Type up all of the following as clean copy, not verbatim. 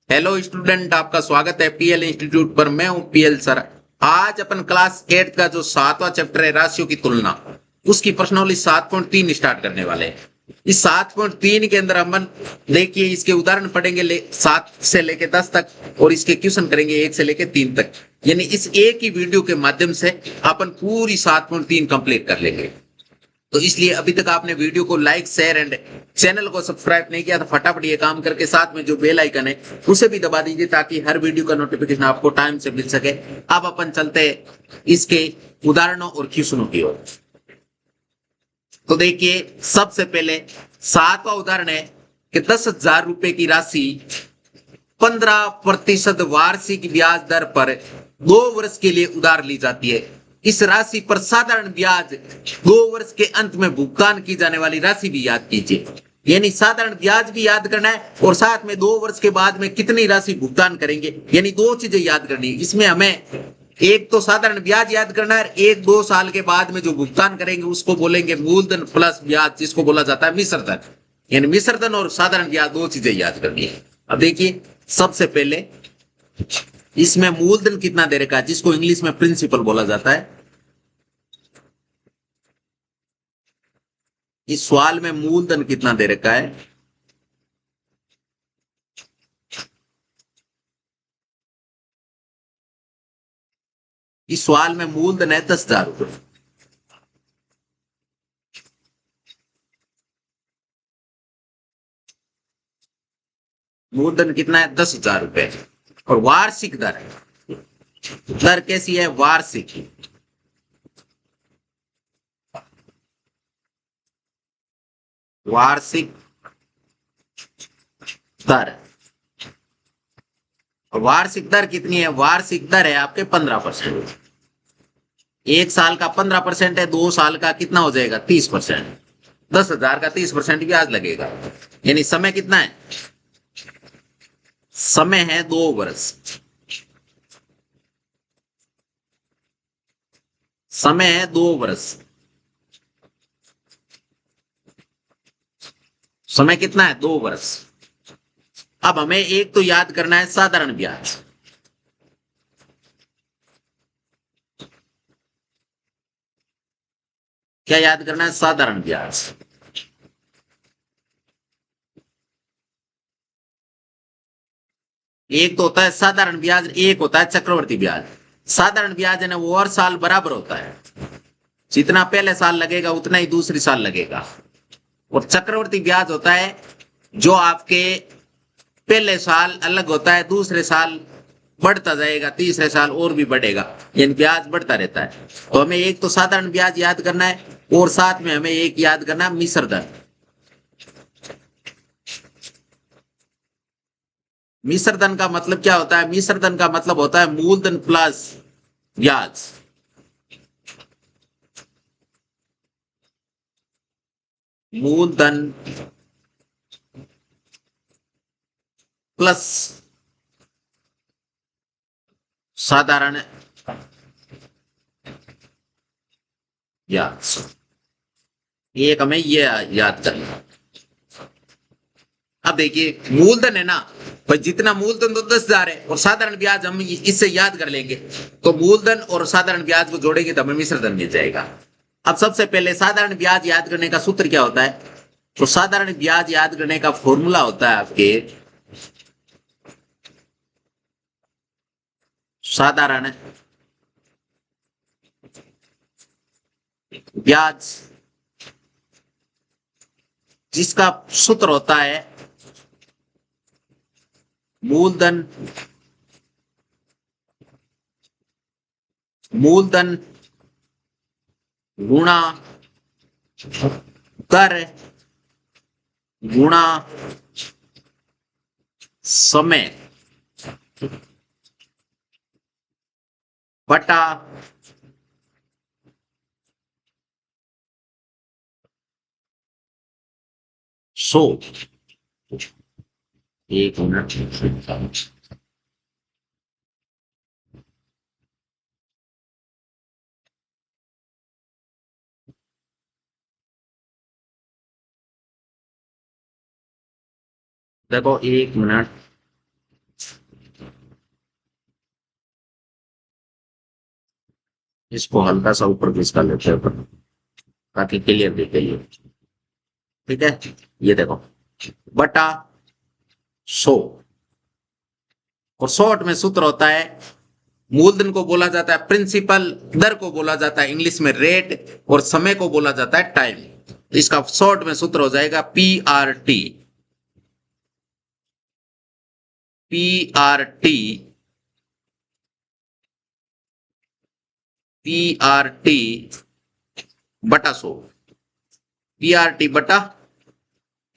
Hello student, आपका स्वागत है पीएल इंस्टीट्यूट पर। मैं हूं पीएल सर। आज अपन क्लास 8 का जो 7वां चैप्टर है राशियों की तुलना, उसकी प्रश्नावली 7.3 स्टार्ट करने वाले हैं। इस 7.3 के अंदर हम देखिए इसके उदाहरण पढ़ेंगे 7 से लेके 10 तक, और इसके क्वेश्चन करेंगे 1 से लेके 3 तक। यानी इस एक ही वीडियो के माध्यम से अपन पूरी 7.3 कंप्लीट कर लेंगे। तो इसलिए अभी तक आपने वीडियो को लाइक शेयर एंड चैनल को सब्सक्राइब नहीं किया तो फटाफट ये काम करके साथ में जो बेल आइकन है उसे भी दबा दीजिए, ताकि हर वीडियो का नोटिफिकेशन आपको टाइम से मिल सके। अब अपन चलते इसके उदाहरणों और क्वेश्चनों की ओर। तो देखिए, सबसे पहले 7वां उदाहरण है कि 10,000 रुपए की राशि 15% वार्षिक ब्याज दर पर 2 वर्ष के लिए उधार ली जाती है। इस राशि पर साधारण ब्याज 2 वर्ष के अंत में भुगतान की जाने वाली राशि भी याद कीजिए। यानी साधारण ब्याज भी याद करना है और साथ में 2 वर्ष के बाद में कितनी राशि भुगतान करेंगे, यानी दो चीजें याद करनी है। इसमें हमें एक तो साधारण ब्याज याद करना है, एक 2 साल के बाद में जो भुगतान करेंगे उसको बोलेंगे मूलधन प्लस ब्याज, जिसको बोला जाता है मिश्र धन। यानी मिश्र धन और साधारण ब्याज दो चीजें याद करनी है। अब देखिए, सबसे पहले इसमें मूलधन कितना दे रखा है, जिसको इंग्लिश में प्रिंसिपल बोला जाता है। इस सवाल में मूलधन कितना दे रखा है? इस सवाल में मूलधन है 10,000 रुपए। मूलधन कितना है? 10,000 रुपए। और वार्षिक दर, दर कैसी है? वार्षिक। वार्षिक दर। वार्षिक दर कितनी है? वार्षिक दर है आपके 15%। 1 साल का 15% है, 2 साल का कितना हो जाएगा? 30%। 10,000 का 30% ब्याज लगेगा। यानी समय कितना है? समय है 2 वर्ष। समय है 2 वर्ष। समय कितना है? 2 वर्ष। अब हमें एक तो याद करना है साधारण ब्याज। क्या याद करना है? साधारण ब्याज। एक तो होता है साधारण ब्याज, एक होता है चक्रवर्ती ब्याज। साधारण ब्याज है ना, वो हर साल बराबर होता है। जितना पहले साल लगेगा उतना ही दूसरी साल लगेगा। और चक्रवर्ती ब्याज होता है जो आपके पहले साल अलग होता है, दूसरे साल बढ़ता जाएगा, तीसरे साल और भी बढ़ेगा। यानी ब्याज बढ़ता रहता है। तो हमें एक तो साधारण ब्याज याद करना है और साथ में हमें एक याद करना है मिश्र धन। मिश्र धन का मतलब क्या होता है? मिश्र धन का मतलब होता है मूलधन प्लस ब्याज। मूलधन प्लस साधारण ब्याज। एक हमें ये याद करना है। अब देखिए, मूलधन है ना भाई, जितना मूलधन तो 10,000 है और साधारण ब्याज हम इससे याद कर लेंगे। तो मूलधन और साधारण ब्याज को जोड़ेंगे तो हमें मिश्र धन मिल जाएगा। अब सबसे पहले साधारण ब्याज याद करने का सूत्र क्या होता है? तो साधारण ब्याज याद करने का फॉर्मूला होता है आपके साधारण ब्याज, जिसका सूत्र होता है मूलधन मूलधन गुणा दर गुणा समय बटा 100। 1 मिनट। देखो, 1 मिनट। इसको हल्का सा ऊपर खिसका लेते हैं अपन, ताकि क्लियर दिखे ये। ठीक है, ये देखो, बटा 100। और शॉर्ट में सूत्र होता है, मूलधन को बोला जाता है प्रिंसिपल, दर को बोला जाता है इंग्लिश में रेट, और समय को बोला जाता है टाइम। तो इसका शॉर्ट में सूत्र हो जाएगा PRT। PRT, PRT बटा 100। PRT बटा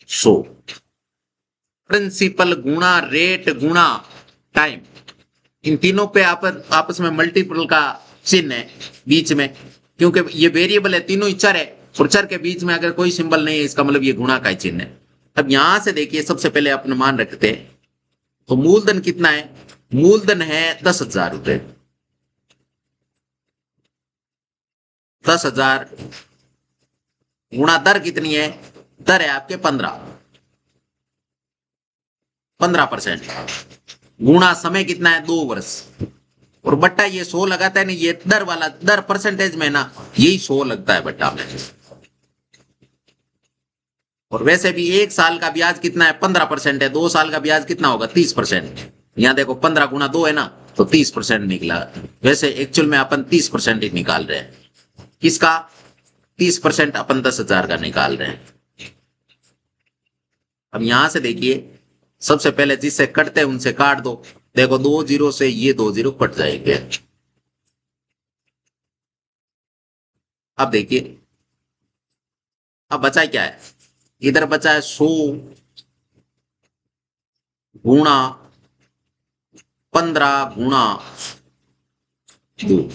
100, प्रिंसिपल गुणा रेट गुणा टाइम। इन तीनों पे आपस में मल्टीपल का चिन्ह है बीच में, क्योंकि ये वेरिएबल है, तीनों ही चर है, और चर के बीच में अगर कोई सिंबल नहीं है इसका मतलब ये गुणा का ही चिन्ह है। अब यहां से देखिए, सबसे पहले अपने मान रखते हैं, तो मूलधन कितना है? मूलधन है 10,000 रुपए। 10,000 गुणा दर कितनी है? दर है आपके 15%। गुणा समय कितना है? 2 वर्ष। और बट्टा ये 100 लगाता है ना, ये दर वाला, दर परसेंटेज में ना, यही 100 लगता है बट्टा में। और वैसे भी 1 साल का ब्याज कितना है? 15% है। 2 साल का ब्याज कितना होगा? 30%। यहां देखो 15 गुणा 2 है ना, तो 30% निकला। वैसे एक्चुअल में अपन 30% ही निकाल रहे हैं। किसका? 30% अपन 10,000 का निकाल रहे हैं। अब यहां से देखिए, सबसे पहले जिससे कटते हैं उनसे काट दो। देखो 2 जीरो से ये 2 जीरो कट जाएंगे। अब देखिए, अब बचा क्या है? इधर बचा है 100 गुणा 15 गुणा 2,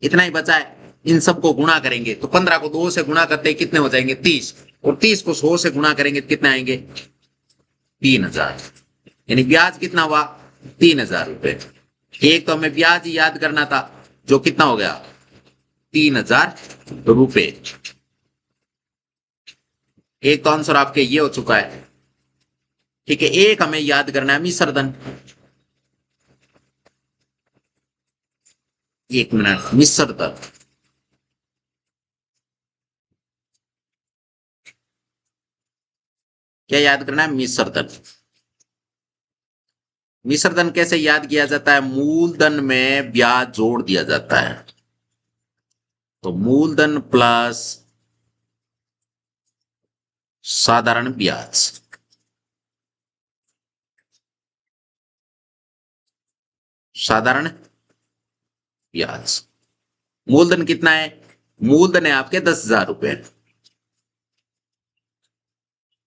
इतना ही बचा है। इन सबको गुणा करेंगे तो 15 को 2 से गुणा करते हैं कितने हो जाएंगे? 30। और 30 को 100 से गुणा करेंगे तो कितने आएंगे? 3,000। यानी ब्याज कितना हुआ? 3,000 रुपए। एक तो हमें ब्याज ही याद करना था, जो कितना हो गया? 3,000 रुपए। एक तो आंसर आपके ये हो चुका है। ठीक है, एक हमें याद करना है मिश्रधन। 1 मिनट, मिश्रधन क्या याद करना है? मिश्रधन। मिश्रधन कैसे याद किया जाता है? मूलधन में ब्याज जोड़ दिया जाता है। तो मूलधन प्लस साधारण ब्याज। साधारण ब्याज। मूलधन कितना है? मूलधन है आपके 10,000 रुपए,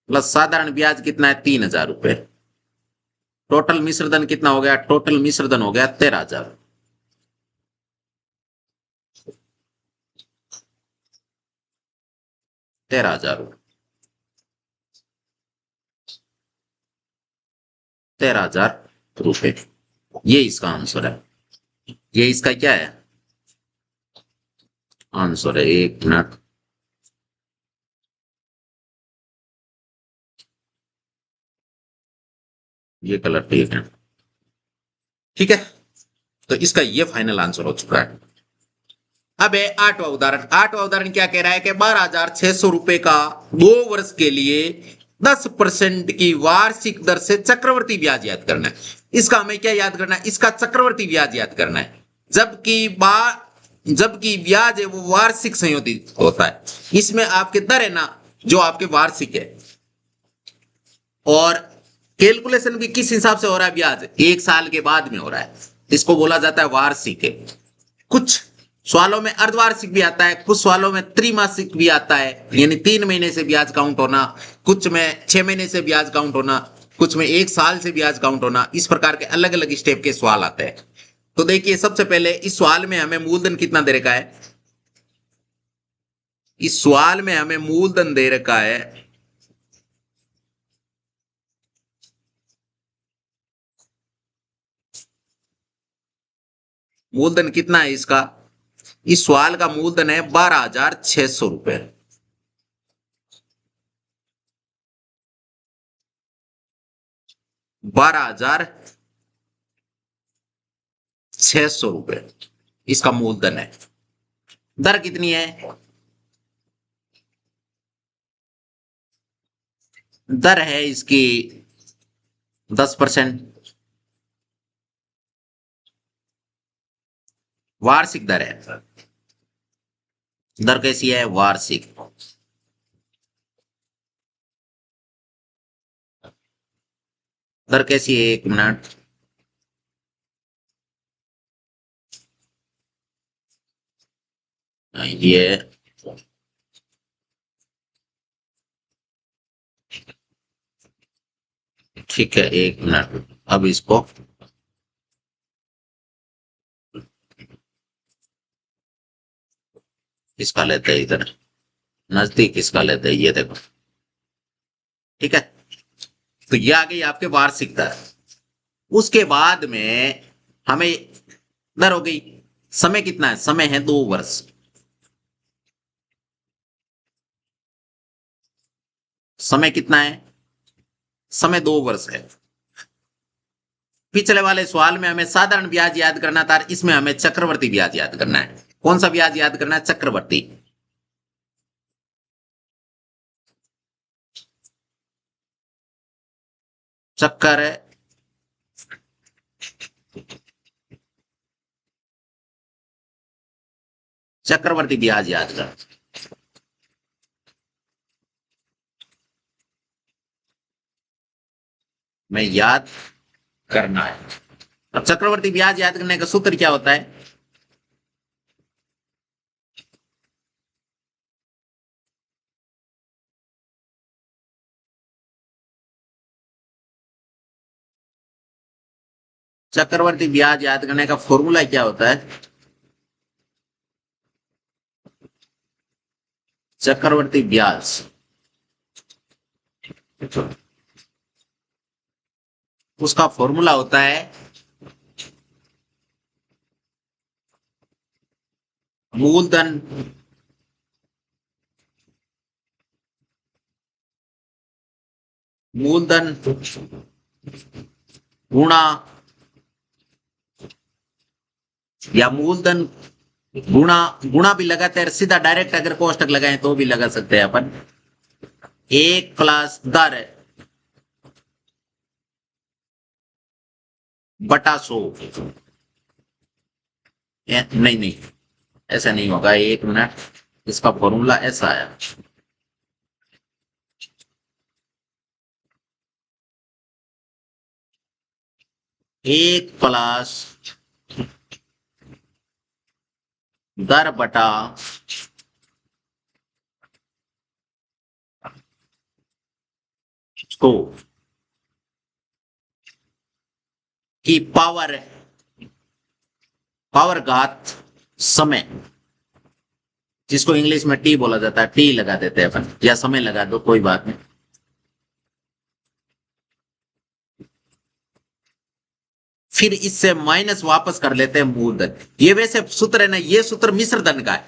प्लस साधारण ब्याज कितना है? 3,000 रुपए। टोटल मिश्रधन कितना हो गया? टोटल मिश्रधन हो गया 13,000। 13,000 रुपए। 13,000 रुपए, ये इसका आंसर है। ये इसका क्या है? आंसर है। 1 मिनट, ये कलर ठीक है। ठीक है, तो इसका ये फाइनल आंसर हो चुका है। अब है 8वां उदाहरण। 8वां उदाहरण क्या कह रहा है कि 12,600 रुपए का 2 वर्ष के लिए 10% की वार्षिक दर से चक्रवर्ती ब्याज याद करना है। इसका हमें क्या याद करना है? इसका चक्रवर्ती ब्याज याद करना है। जबकि ब्याज है वो वार्षिक संयोजित होता है। इसमें आपके दर है ना, जो आपके वार्षिक है, और कैलकुलेशन भी किस हिसाब से हो रहा है? ब्याज 1 साल के बाद में हो रहा है, इसको बोला जाता है वार्षिक है। कुछ सवालों में अर्धवार्षिक भी आता है, कुछ सवालों में त्रैमासिक भी आता है, यानी 3 महीने से ब्याज काउंट होना, कुछ में 6 महीने से ब्याज काउंट होना, कुछ में 1 साल से ब्याज काउंट होना। इस प्रकार के अलग अलग स्टेप के सवाल आते हैं। तो देखिए, सबसे पहले इस सवाल में हमें मूलधन कितना दे रखा है? इस सवाल में हमें मूलधन दे रखा है मूलधन कितना है इसका? इस सवाल का मूलधन है 12,600 रुपए। 12,600 रुपए इसका मूलधन है। दर कितनी है? दर है इसकी 10%। वार्षिक दर है। दर कैसी है? वार्षिक। दर कैसी है? 1 मिनट। ये ठीक है, 1 मिनट। अब इसको इसका लेते हैं, इधर नजदीक इसका लेते हैं, ये देखो। ठीक है, तो ये आ गई आपके वार्षिक दर। उसके बाद में हमें दर हो गई। समय कितना है? समय है 2 वर्ष। समय कितना है? समय 2 वर्ष है। पिछले वाले सवाल में हमें साधारण ब्याज याद करना था, इसमें हमें चक्रवर्ती ब्याज याद करना है। कौन सा ब्याज याद करना है? चक्रवर्ती। चक्कर है, चक्रवर्ती ब्याज याद कर। मैं याद करना है। अब चक्रवर्ती ब्याज याद करने का सूत्र क्या होता है? चक्रवर्ती ब्याज याद करने का फॉर्मूला क्या होता है? चक्रवर्ती ब्याज, उसका फॉर्मूला होता है मूलधन मूलधन गुणा, या मूलधन गुणा, गुणा भी लगाते हैं सीधा, डायरेक्ट अगर कोष्टक लगाएं तो भी लगा सकते हैं अपन। 1 प्लस दर बटा 100। नहीं नहीं, ऐसा नहीं होगा। 1 मिनट, इसका फॉर्मूला ऐसा है। 1 प्लस दर बटा 100 की पावर, पावर घात समय, जिसको इंग्लिश में टी बोला जाता है। टी लगा देते हैं अपन, या समय लगा दो, कोई बात नहीं। फिर इससे माइनस वापस कर लेते हैं मूलधन। ये वैसे सूत्र है ना, ये सूत्र मिश्र धन का है।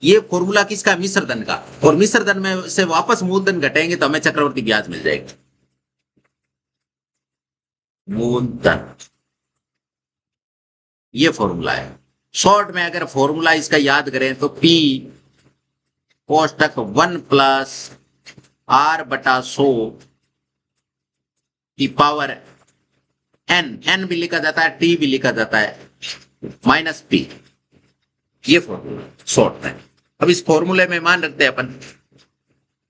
ये फॉर्मूला किसका? मिश्र धन का। और मिश्र धन में से वापस मूलधन घटेंगे तो हमें चक्रवर्ती ब्याज मिल जाएगी। मूलधन, ये फॉर्मूला है। शॉर्ट में अगर फॉर्मूला इसका याद करें तो P कोष्टक 1 प्लस R/100 की पावर n भी लिखा जाता है, T भी लिखा जाता है, -P। ये फॉर्मूला शॉर्ट में। अब इस फॉर्मूले में मान रखते हैं अपन।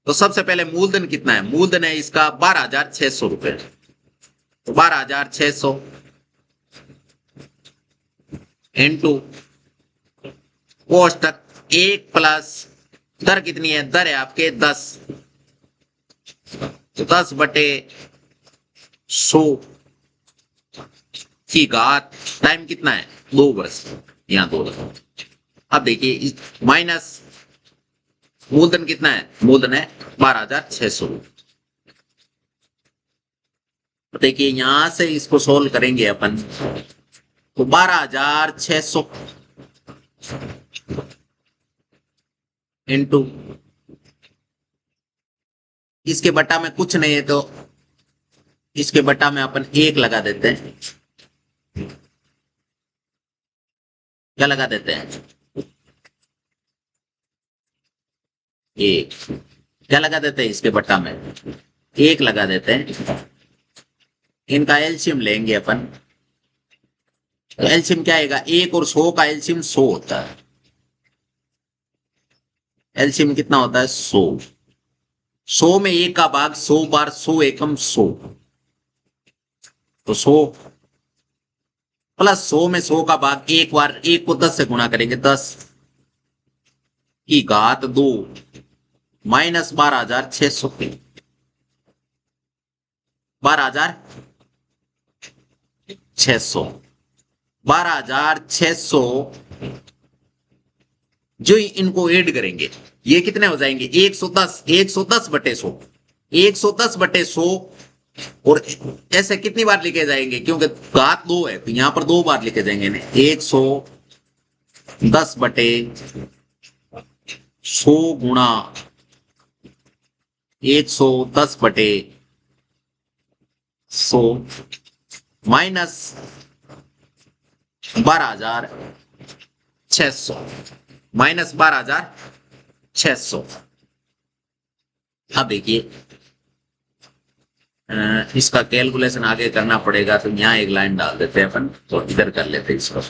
तो सबसे पहले मूलधन कितना है? मूलधन है इसका 12,600 रुपए। तो 12,600 इंटू कोष्टक 1 प्लस दर कितनी है? दर है आपके 10। तो 10/100 की घात, टाइम कितना है? 2 वर्ष। यहाँ 2 वर्ष। अब देखिए माइनस मूलधन कितना है? मूलधन है 12,600। तो देखिए यहां से इसको सोल्व करेंगे अपन, तो 12,600 इंटू, इसके बटा में कुछ नहीं है तो इसके बटा में अपन 1 लगा देते हैं। क्या लगा देते हैं? एक, क्या लगा देते हैं इसके बट्टा में, एक लगा देते हैं। इनका एलसीएम लेंगे अपन, तो एलसीएम क्या आएगा, एक और 100 का एलसीएम 100 होता है। एलसीएम कितना होता है, 100। 100 में एक का भाग 100 बार 100 एकम 100, तो 100 प्लस 100 में 100 का भाग एक बार, एक को 10 से गुणा करेंगे, 10 की घात 2 माइनस 12,600, 12,600, 12,600। जो इनको ऐड करेंगे ये कितने हो जाएंगे, 110, 110 बटे 100, 110 बटे 100। और ऐसे कितनी बार लिखे जाएंगे, क्योंकि घात 2 है तो यहां पर 2 बार लिखे जाएंगे ना, 110 बटे 100 गुणा 110 बटे 100 माइनस 12,600, माइनस 12,600। अब देखिए इसका कैलकुलेशन आगे करना पड़ेगा, तो यहां एक लाइन डाल देते हैं अपन, तो इधर कर लेते हैं इसको,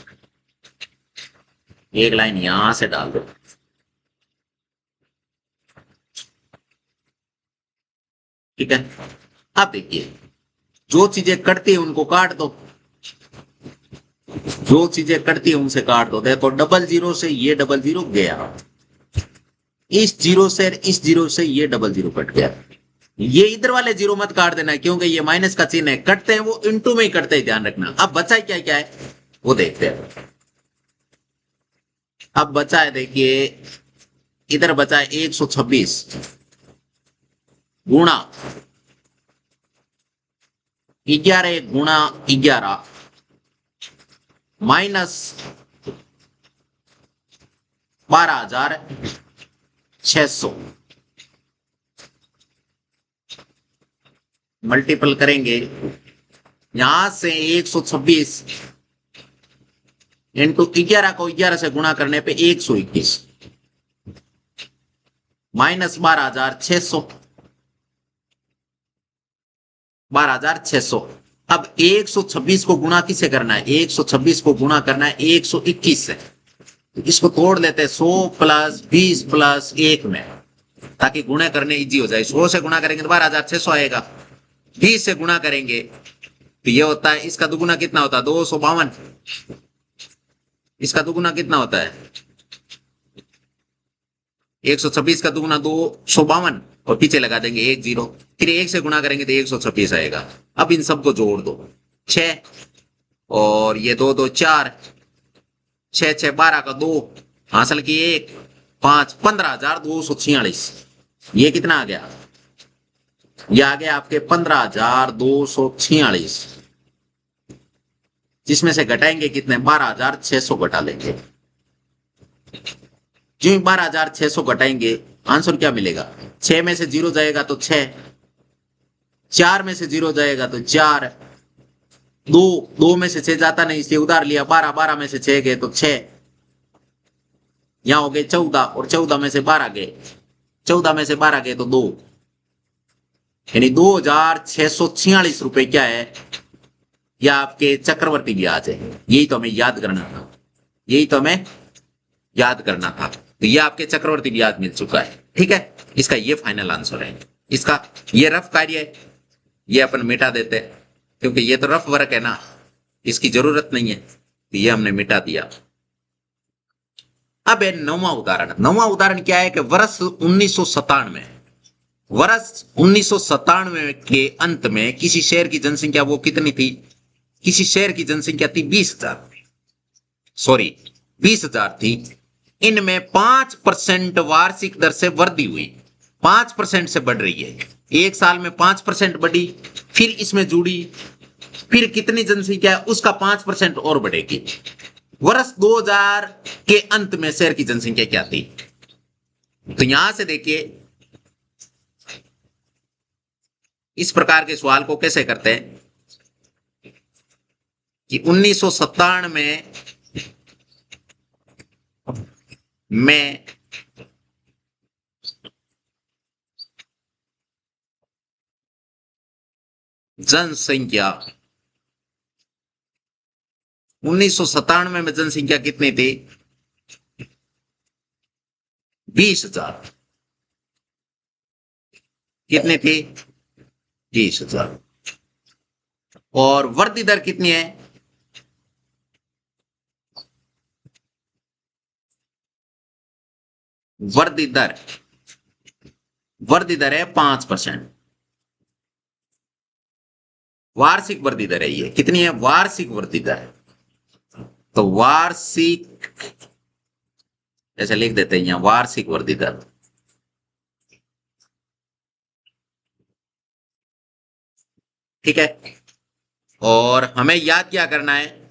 एक लाइन यहां से डाल दो। ठीक है, अब देखिए जो चीजें कटती है उनको काट दो, जो चीजें कटती है उनसे काट दो। देखो डबल जीरो से ये डबल जीरो गया, इस जीरो से इस जीरो से ये डबल जीरो कट गया। ये इधर वाले जीरो मत काट देना, क्योंकि ये माइनस का चिन्ह है, कटते हैं वो इनटू में ही कटते हैं, ध्यान रखना। अब बचा क्या क्या है वो देखते हैं। अब बचा है, देखिए इधर बचा है 126 गुणा 11 गुणा 11 माइनस 12,600, मल्टीपल करेंगे यहां से 126 इंटू 11 को 11 से गुणा करने पे 121 माइनस 12,600, 12,600। अब 126 को गुणा किसे करना है, 126 को गुणा करना है 121 से, इसको तोड़ लेते हैं 100 प्लस 20 प्लस 1 में, ताकि गुणा करने इजी हो जाए। 100 से गुणा करेंगे तो 12,600 आएगा, 20 से गुणा करेंगे तो ये होता है, इसका दुगुना कितना होता है 252, इसका दुगुना कितना होता है 126 का दुगुना 252, और पीछे लगा देंगे 1 0, फिर 1 से गुणा करेंगे तो 126 आएगा। अब इन सबको जोड़ दो, 6 और ये 2 2 4, 6 6 12 का 2 हासिल की 1 5, 15,246। ये कितना आ गया, ये आ गया आपके 15,246, जिसमें से घटाएंगे कितने, 12,600 घटा लेंगे। जो 12,600 घटाएंगे आंसर क्या मिलेगा, 6 में से 0 जाएगा तो 6, 4 में से 0 जाएगा तो 4, 2 में से 6 जाता नहीं इसलिए उधार लिया, 12, 12 में से 6 गए तो 6, यहां हो गए 14, और 14 में से 12 गए, 14 में से 12 गए तो 2, यानी 2,646 रुपए क्या है, या आपके चक्रवर्ती ब्याज है। यही तो हमें याद करना था, यही तो हमें याद करना था। तो ये आपके चक्रवर्ती ब्याज मिल चुका है। ठीक है, इसका ये फाइनल आंसर है। इसका ये रफ कार्य है, ये अपन मिटा देते हैं, क्योंकि ये तो रफ वर्क है ना, इसकी जरूरत नहीं है, तो ये हमने मिटा दिया। अब है 9वां उदाहरण। 9वां उदाहरण क्या है कि वर्ष 1997, वर्ष 1997 के अंत में किसी शहर की जनसंख्या वो कितनी थी, किसी शहर की जनसंख्या थी 20,000, सॉरी 20,000 थी। इनमें 5% वार्षिक दर से वृद्धि हुई, 5% से बढ़ रही है, एक साल में 5% बढ़ी, फिर इसमें जुड़ी, फिर कितनी जनसंख्या है उसका 5% और बढ़ेगी। वर्ष 2000 के अंत में शहर की जनसंख्या क्या थी, तो यहां से देखिए इस प्रकार के सवाल को कैसे करते हैं कि 1997 में जनसंख्या 1997 में जनसंख्या कितनी थी? 20,000। कितनी थी? 20,000। और वृद्धि दर कितनी है? वृद्धि दर है 5%। वार्षिक वृद्धि दर है ये। कितनी है? वार्षिक वृद्धि दर। तो वार्षिक, ऐसे लिख देते हैं यहां, वार्षिक वृद्धि दर। ठीक है। और हमें याद क्या करना है?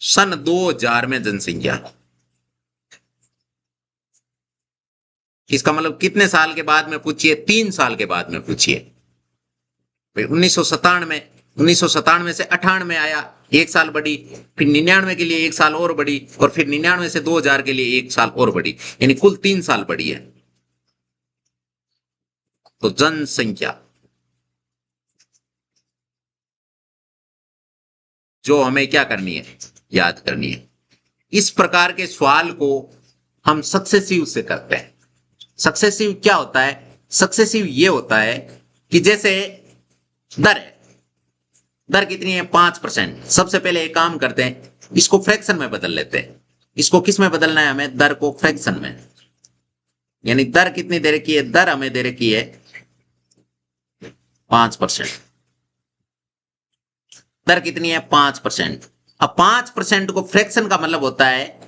सन 2000 में जनसंख्या, इसका मतलब कितने साल के बाद में पूछिए? 3 साल के बाद में पूछिए। 1997 से 98 आया, 1 साल बढ़ी, फिर 99 के लिए 1 साल और बढ़ी, और फिर 99 से 2000 के लिए 1 साल और बढ़ी, यानी कुल 3 साल बढ़ी है। तो जनसंख्या जो हमें क्या करनी है? याद करनी है। इस प्रकार के सवाल को हम सक्सेसिव से करते हैं। सक्सेसिव क्या होता है? सक्सेसिव ये होता है कि जैसे दर है, दर कितनी है? 5%। सबसे पहले एक काम करते हैं, इसको फ्रैक्शन में बदल लेते हैं। इसको किस में बदलना है हमें? दर को फ्रैक्शन में। यानी दर कितनी दे रखी है? दर हमें दे रखी है 5%। दर कितनी है? 5%। अब 5% को फ्रैक्शन का मतलब होता है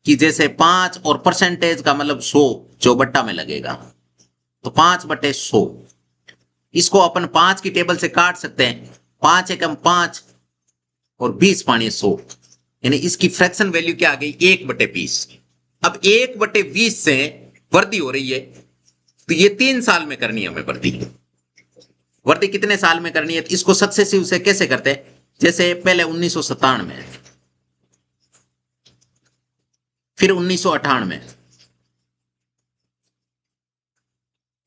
कि जैसे 5 और परसेंटेज का मतलब 100 जो बट्टा में लगेगा, तो 5/100। इसको अपन 5 की टेबल से काट सकते हैं। 5 एकम 5 और 20 पानी 100, यानी इसकी फ्रैक्शन वैल्यू क्या आ गई? 1/20। अब 1/20 से वृद्धि हो रही है, तो ये 3 साल में करनी है हमें वृद्धि। वृद्धि कितने साल में करनी है? इसको सक्सेसिव से कैसे करते हैं? जैसे पहले 1997, फिर 1998,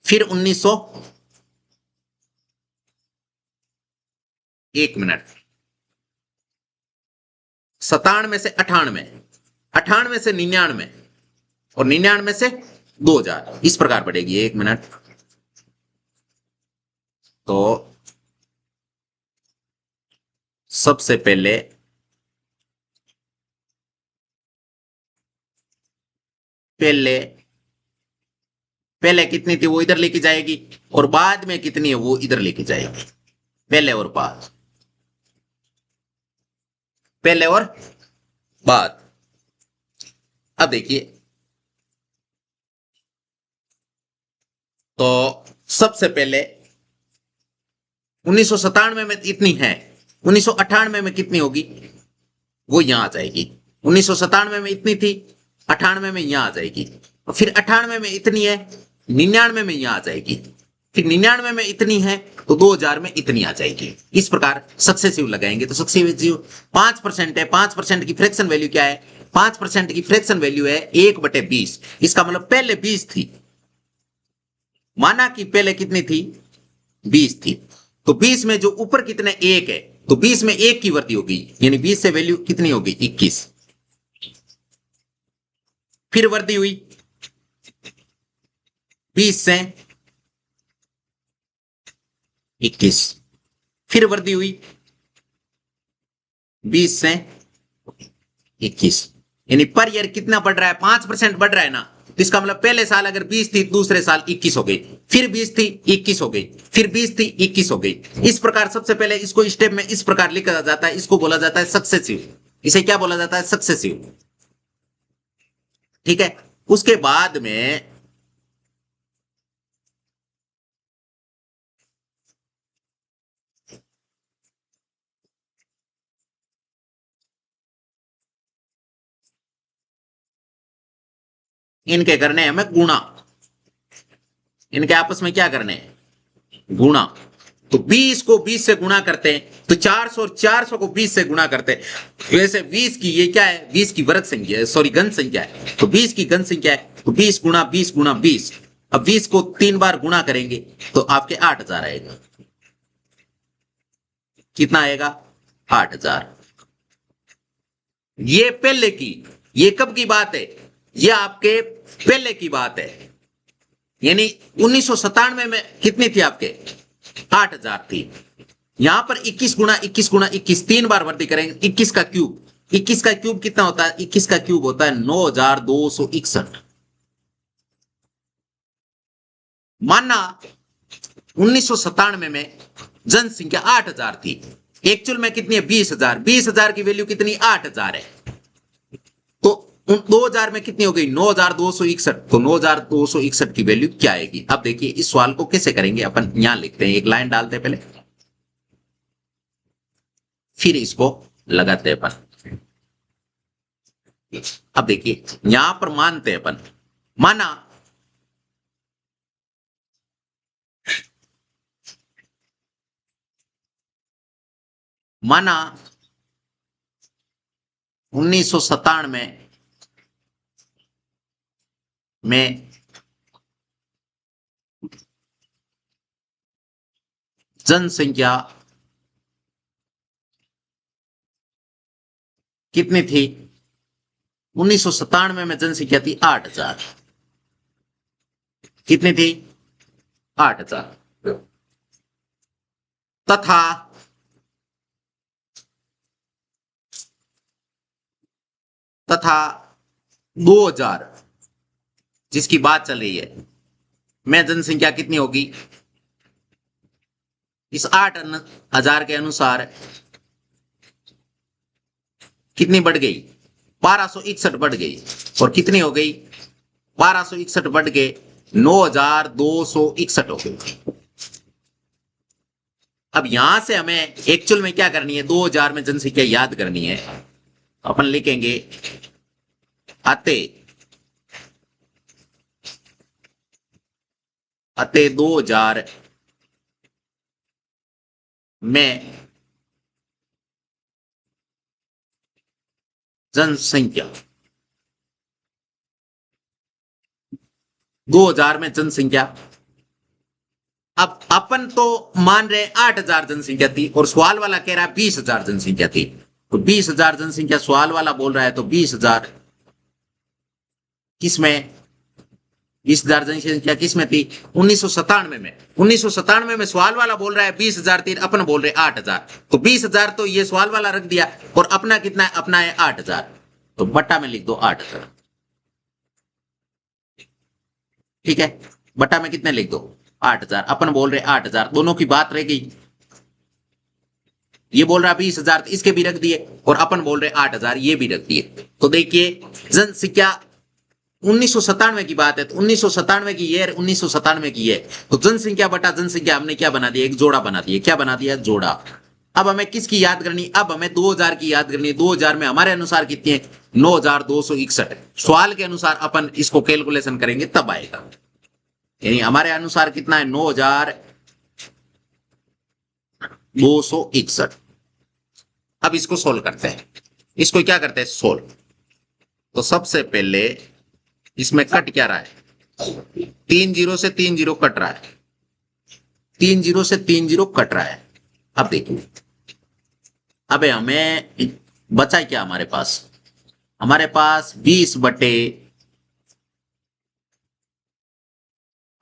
फिर 1 मिनट, 97 से 98, 98 से 99, और 99 से 2000, इस प्रकार बढ़ेगी। 1 मिनट। तो सबसे पहले पहले कितनी थी वो इधर लेके जाएगी, और बाद में कितनी है वो इधर लेके जाएगी। पहले और बाद, पहले और बाद। अब देखिए, तो सबसे पहले 1997 में इतनी है, 1998 में कितनी होगी वो यहां आ जाएगी। 1997 में इतनी थी, 98 में यहां आ जाएगी, और फिर 98 में इतनी है, 99 में यहां आ जाएगी, फिर 99 में इतनी है, तो 2000 में इतनी आ जाएगी। इस प्रकार सक्सेसिव लगाएंगे। तो सक्सेसिव 5% है। 5% की फ्रैक्शन वैल्यू क्या है? 5% की फ्रैक्शन वैल्यू है 1/20। इसका मतलब पहले 20 थी, माना कि पहले कितनी थी? 20 थी। तो 20 में जो ऊपर कितने? 1 है, तो 20 में 1 की वृद्धि होगी, यानी 20 से वैल्यू कितनी होगी? 21। फिर वृद्धि हुई 20 से 21, फिर वृद्धि हुई 20 से 21, यानी पर ईयर कितना बढ़ रहा है? 5% बढ़ रहा है ना। तो इसका मतलब पहले साल अगर 20 थी, दूसरे साल 21 हो गई, फिर 20 थी 21 हो गई, फिर 20 थी 21 हो गई। इस प्रकार सबसे पहले इसको स्टेप में इस प्रकार लिखा जाता है, इसको बोला जाता है सक्सेसिव। इसे क्या बोला जाता है? सक्सेसिव। ठीक है। उसके बाद में इनके करने हमें गुणा, इनके आपस में क्या करने हैं? गुणा। तो 20 को 20 से गुणा करते हैं, तो 400 और 400 को 20 से गुणा करते हैं। वैसे 20 की ये क्या है? 20 की वर्ग संख्या है, सॉरी घन संख्या है। तो 20 की घन संख्या है, तो 20 गुणा 20 गुणा 20। अब 20 को 3 बार गुणा करेंगे तो आपके 8000 आएगा। कितना आएगा? 8,000। ये पहले की, ये कब की बात है? ये आपके पहले की बात है, यानी 1997 में कितनी थी आपके? 8,000 थी। यहां पर 21 गुणा 21 गुणा 21 तीन बार भर्ती करेंगे। 21 का क्यूब, 21 का क्यूब कितना होता है? 21 का क्यूब होता है 9,261। माना 1997 में जनसंख्या 8,000 थी, एक्चुअल में कितनी है? 20,000। 20,000 की वैल्यू कितनी? 8,000 है। तो 2000 में कितनी हो गई? 9,261। तो 9,261 की वैल्यू क्या आएगी? अब देखिए इस सवाल को कैसे करेंगे अपन, यहां लिखते हैं, एक लाइन डालते हैं पहले, फिर इसको लगाते हैं अपन। अब देखिए यहां पर मानते हैं अपन, माना माना 1997 में जनसंख्या कितनी थी? 1997 में जनसंख्या थी 8,000। कितनी थी? 8,000। तथा तथा 2000 जिसकी बात चल रही है, में जनसंख्या कितनी होगी? इस 8,000 के अनुसार कितनी बढ़ गई? 1261 बढ़ गई। और कितनी हो गई? 1261 बढ़ के 9,261 हो गई। अब यहां से हमें एक्चुअल में क्या करनी है? 2000 में जनसंख्या याद करनी है। अपन लिखेंगे अतः 2000 में जनसंख्या, 2000 में जनसंख्या। अब अपन तो मान रहे 8,000 जनसंख्या थी और सवाल वाला कह रहा है 20,000 जनसंख्या थी। तो 20,000 जनसंख्या सवाल वाला बोल रहा है, तो 20,000 किसमें? 20,000 जनसंख्या किसमें थी? 1997 में। 1997 में सवाल वाला बोल रहा है 20,000 थी, अपन बोल रहे 8,000। तो 20,000 तो ये सवाल वाला रख दिया, और अपना कितना है? अपना है 8,000। तो बट्टा में लिख दो 8,000। ठीक है, बट्टा में कितने लिख दो? 8,000। अपन बोल रहे 8,000, दोनों की बात रह गई। ये बोल रहा 20,000, इसके भी रख दिए, और अपन बोल रहे 8,000, ये भी रख दिए। तो देखिए जनसंख्या 1997 की बात है, तो 1997 की ये, 1997 की ये, तो जनसंख्या बटा जनसंख्या हमने क्या बना दिया? एक जोड़ा बना दिया। क्या बना दिया? जोड़ा। अब हमें किसकी याद करनी? अब हमें 2000 की याद करनी है। 2000 में हमारे अनुसार कितनी है? 9,261। सवाल के अनुसार अपन इसको कैलकुलेशन करेंगे तब आएगा, यानी हमारे अनुसार कितना है? 9,261। अब इसको सोल्व करते हैं। इसको क्या करते हैं? सोल्व। तो सबसे पहले इसमें कट क्या रहा है? 3 जीरो से 3 जीरो कट रहा है, 3 जीरो से 3 जीरो कट रहा है। अब देखिए, अबे हमें बचा क्या हमारे पास? हमारे पास 20 बटे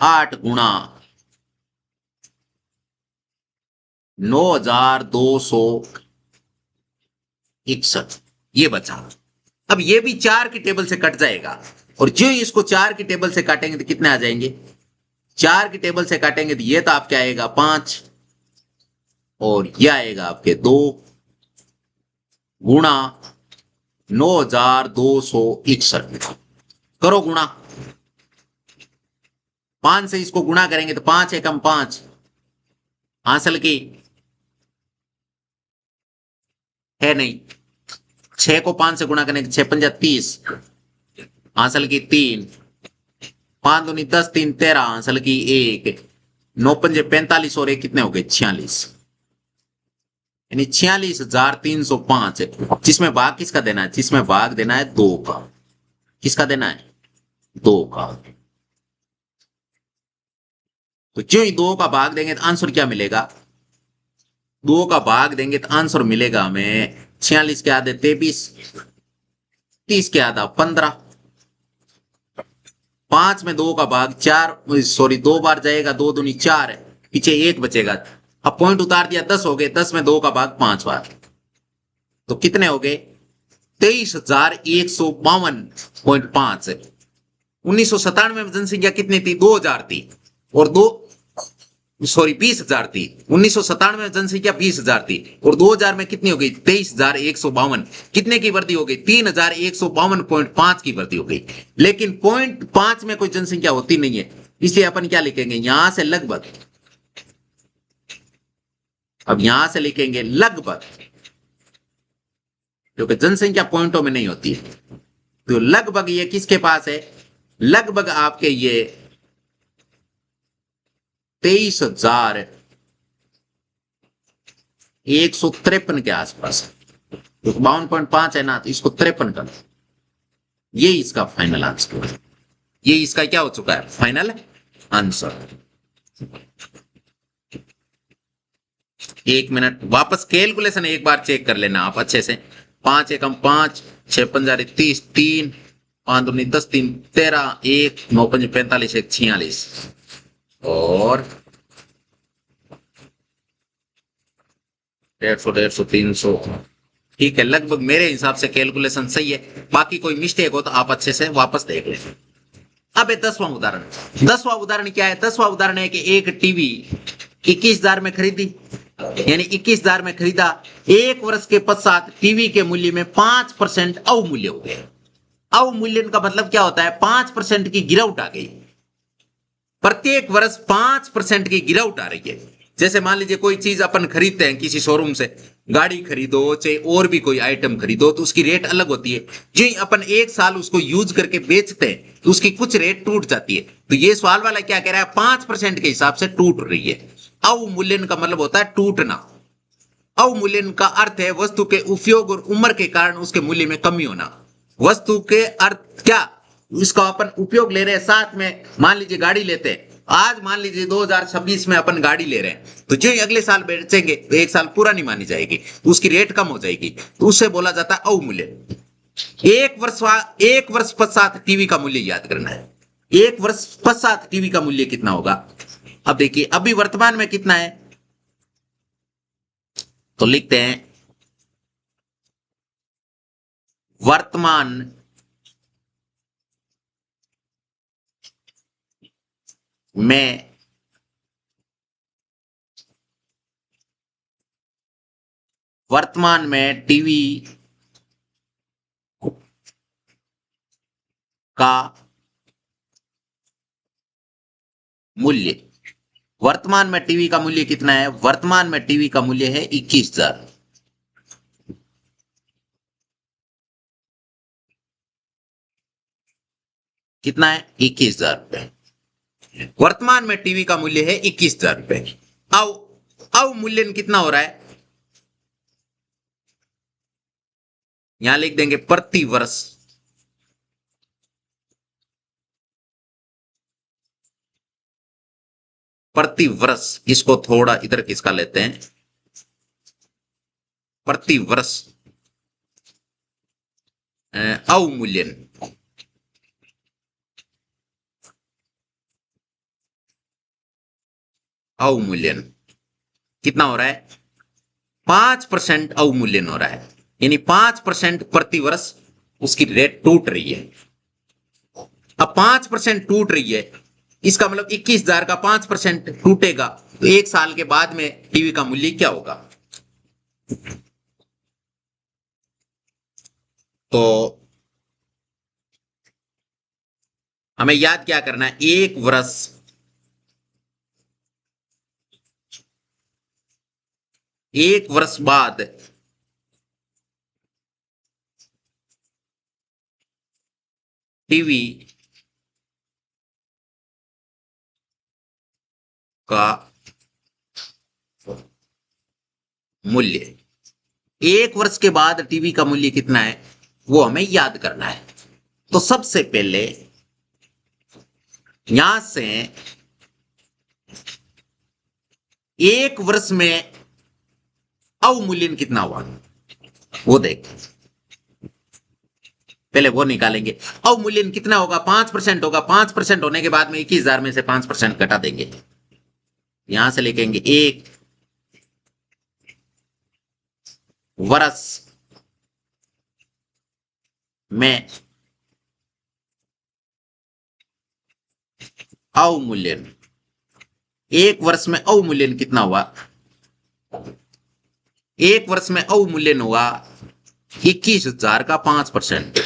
8 गुणा 9,261 ये बचा। अब ये भी 4 की टेबल से कट जाएगा, और जो इसको 4 की टेबल से काटेंगे तो कितने आ जाएंगे? 4 की टेबल से काटेंगे तो ये तो आपके आएगा 5, और ये आएगा आपके 2 गुणा 9,261। करो गुणा, 5 से इसको गुणा करेंगे तो 5 एकम 5 हासिल की है नहीं। 6 को 5 से गुणा करेंगे 6 पंजा 30 हासिल की 3, 5 दूनी 10 3 13 हासिल की 1, 9 पंजे 45 और 1 कितने हो गए? 46, यानी 46,305 है। जिसमें भाग किसका देना है? जिसमें भाग देना है 2 का। किसका देना है? 2 का। तो जो ही 2 का भाग देंगे तो आंसर क्या मिलेगा? 2 का भाग देंगे तो आंसर मिलेगा हमें 46 के आधे 23, 30 के आधा 15, 5 में 2 का भाग 4, सॉरी 2 बार जाएगा, 2 दूनी 4 है, पीछे 1 बचेगा। अब पॉइंट उतार दिया, 10 हो गए, 10 में 2 का भाग 5 बार, तो कितने हो गए 23,152.5। 1997 में जनसंख्या कितनी थी 2000 थी, और 20,000 थी। 1997 में जनसंख्या 20,000 थी और 2000 में कितनी हो गई 23,152। कितने की वृद्धि हो गई 3,152.5 की वृद्धि हो गई। लेकिन 0.5 में कोई जनसंख्या होती नहीं है, इसलिए अपन क्या लिखेंगे यहां से लगभग, अब यहां से लिखेंगे लगभग, क्योंकि जनसंख्या पॉइंटों में नहीं होती है, तो लगभग ये किसके पास है, लगभग आपके ये 23,153 के आसपास, तो 52.5 है ना, तो इसको 53 कर, ये इसका फाइनल आंसर है। ये इसका क्या हो चुका है फाइनल आंसर। 1 मिनट, वापस कैलकुलेशन एक बार चेक कर लेना आप अच्छे से। 5 एकम 5, 6 पंजारी 30, 3 5 दूनी 10, 3 13, 1 9 5 45, 1 46 और 150, 300। ठीक है, लगभग मेरे हिसाब से कैलकुलेशन सही है। बाकी कोई मिस्टेक हो तो आप अच्छे से वापस देख लें। अब 10वां उदाहरण, 10वां उदाहरण क्या है, 10वां उदाहरण है कि एक टीवी 21,000 में खरीदी, यानी 21,000 में खरीदा, 1 वर्ष के पश्चात टीवी के मूल्य में 5% अवमूल्य हो गए। अवमूल्यन का मतलब क्या होता है, 5% की गिरावट आ गई। प्रत्येक वर्ष 5% की गिरावट आ रही है। जैसे मान लीजिए कोई चीज अपन खरीदते हैं किसी शोरूम से, गाड़ी खरीदो चाहे और भी कोई आइटम खरीदो, तो उसकी रेट अलग होती है। जो अपन 1 साल उसको यूज करके बेचते हैं तो उसकी कुछ रेट टूट जाती है। तो ये सवाल वाला क्या कह रहा है, 5% के हिसाब से टूट रही है। अवमूल्यन का मतलब होता है टूटना। अवमूल्यन का अर्थ है वस्तु के उपयोग और उम्र के कारण उसके मूल्य में कमी होना। वस्तु के अर्थ क्या, इसका अपन उपयोग ले रहे हैं, साथ में मान लीजिए गाड़ी लेते हैं, आज मान लीजिए 2026 में अपन गाड़ी ले रहे हैं, तो जो अगले साल बेचेंगे तो 1 साल पूरा नहीं मानी जाएगी, तो उसकी रेट कम हो जाएगी, तो उससे बोला जाता है अवमूल्यन। 1 वर्ष पश्चात टीवी का मूल्य याद करना है। 1 वर्ष पश्चात टीवी का मूल्य कितना होगा। अब देखिए अभी वर्तमान में कितना है, तो लिखते हैं वर्तमान में टीवी का मूल्य, वर्तमान में टीवी का मूल्य कितना है, वर्तमान में टीवी का मूल्य है 21,000। कितना है 21,000 रुपए। वर्तमान में टीवी का मूल्य है 21,000 रुपए। अवमूल्यन कितना हो रहा है, यहां लिख देंगे प्रति वर्ष। प्रति वर्ष, इसको थोड़ा इधर किसका लेते हैं, प्रति वर्ष अवमूल्यन। अवमूल्यन कितना हो रहा है, 5% अवमूल्यन हो रहा है, यानी 5% प्रति वर्ष उसकी रेट टूट रही है। अब 5% टूट रही है, इसका मतलब 21,000 का 5% टूटेगा तो 1 साल के बाद में टीवी का मूल्य क्या होगा। तो हमें याद क्या करना है, 1 वर्ष बाद टीवी का मूल्य, 1 वर्ष के बाद टीवी का मूल्य कितना है वो हमें याद करना है। तो सबसे पहले यहां से 1 वर्ष में अवमूल्यन कितना हुआ वो देख, पहले वो निकालेंगे। अवमूल्यन कितना होगा, 5% होगा। 5% होने के बाद में 21,000 में से 5% घटा देंगे। यहां से लिखेंगे एक वर्ष में अवमूल्यन, एक वर्ष में अवमूल्यन कितना हुआ, एक वर्ष में अवमूल्यन हुआ 21,000 का 5%।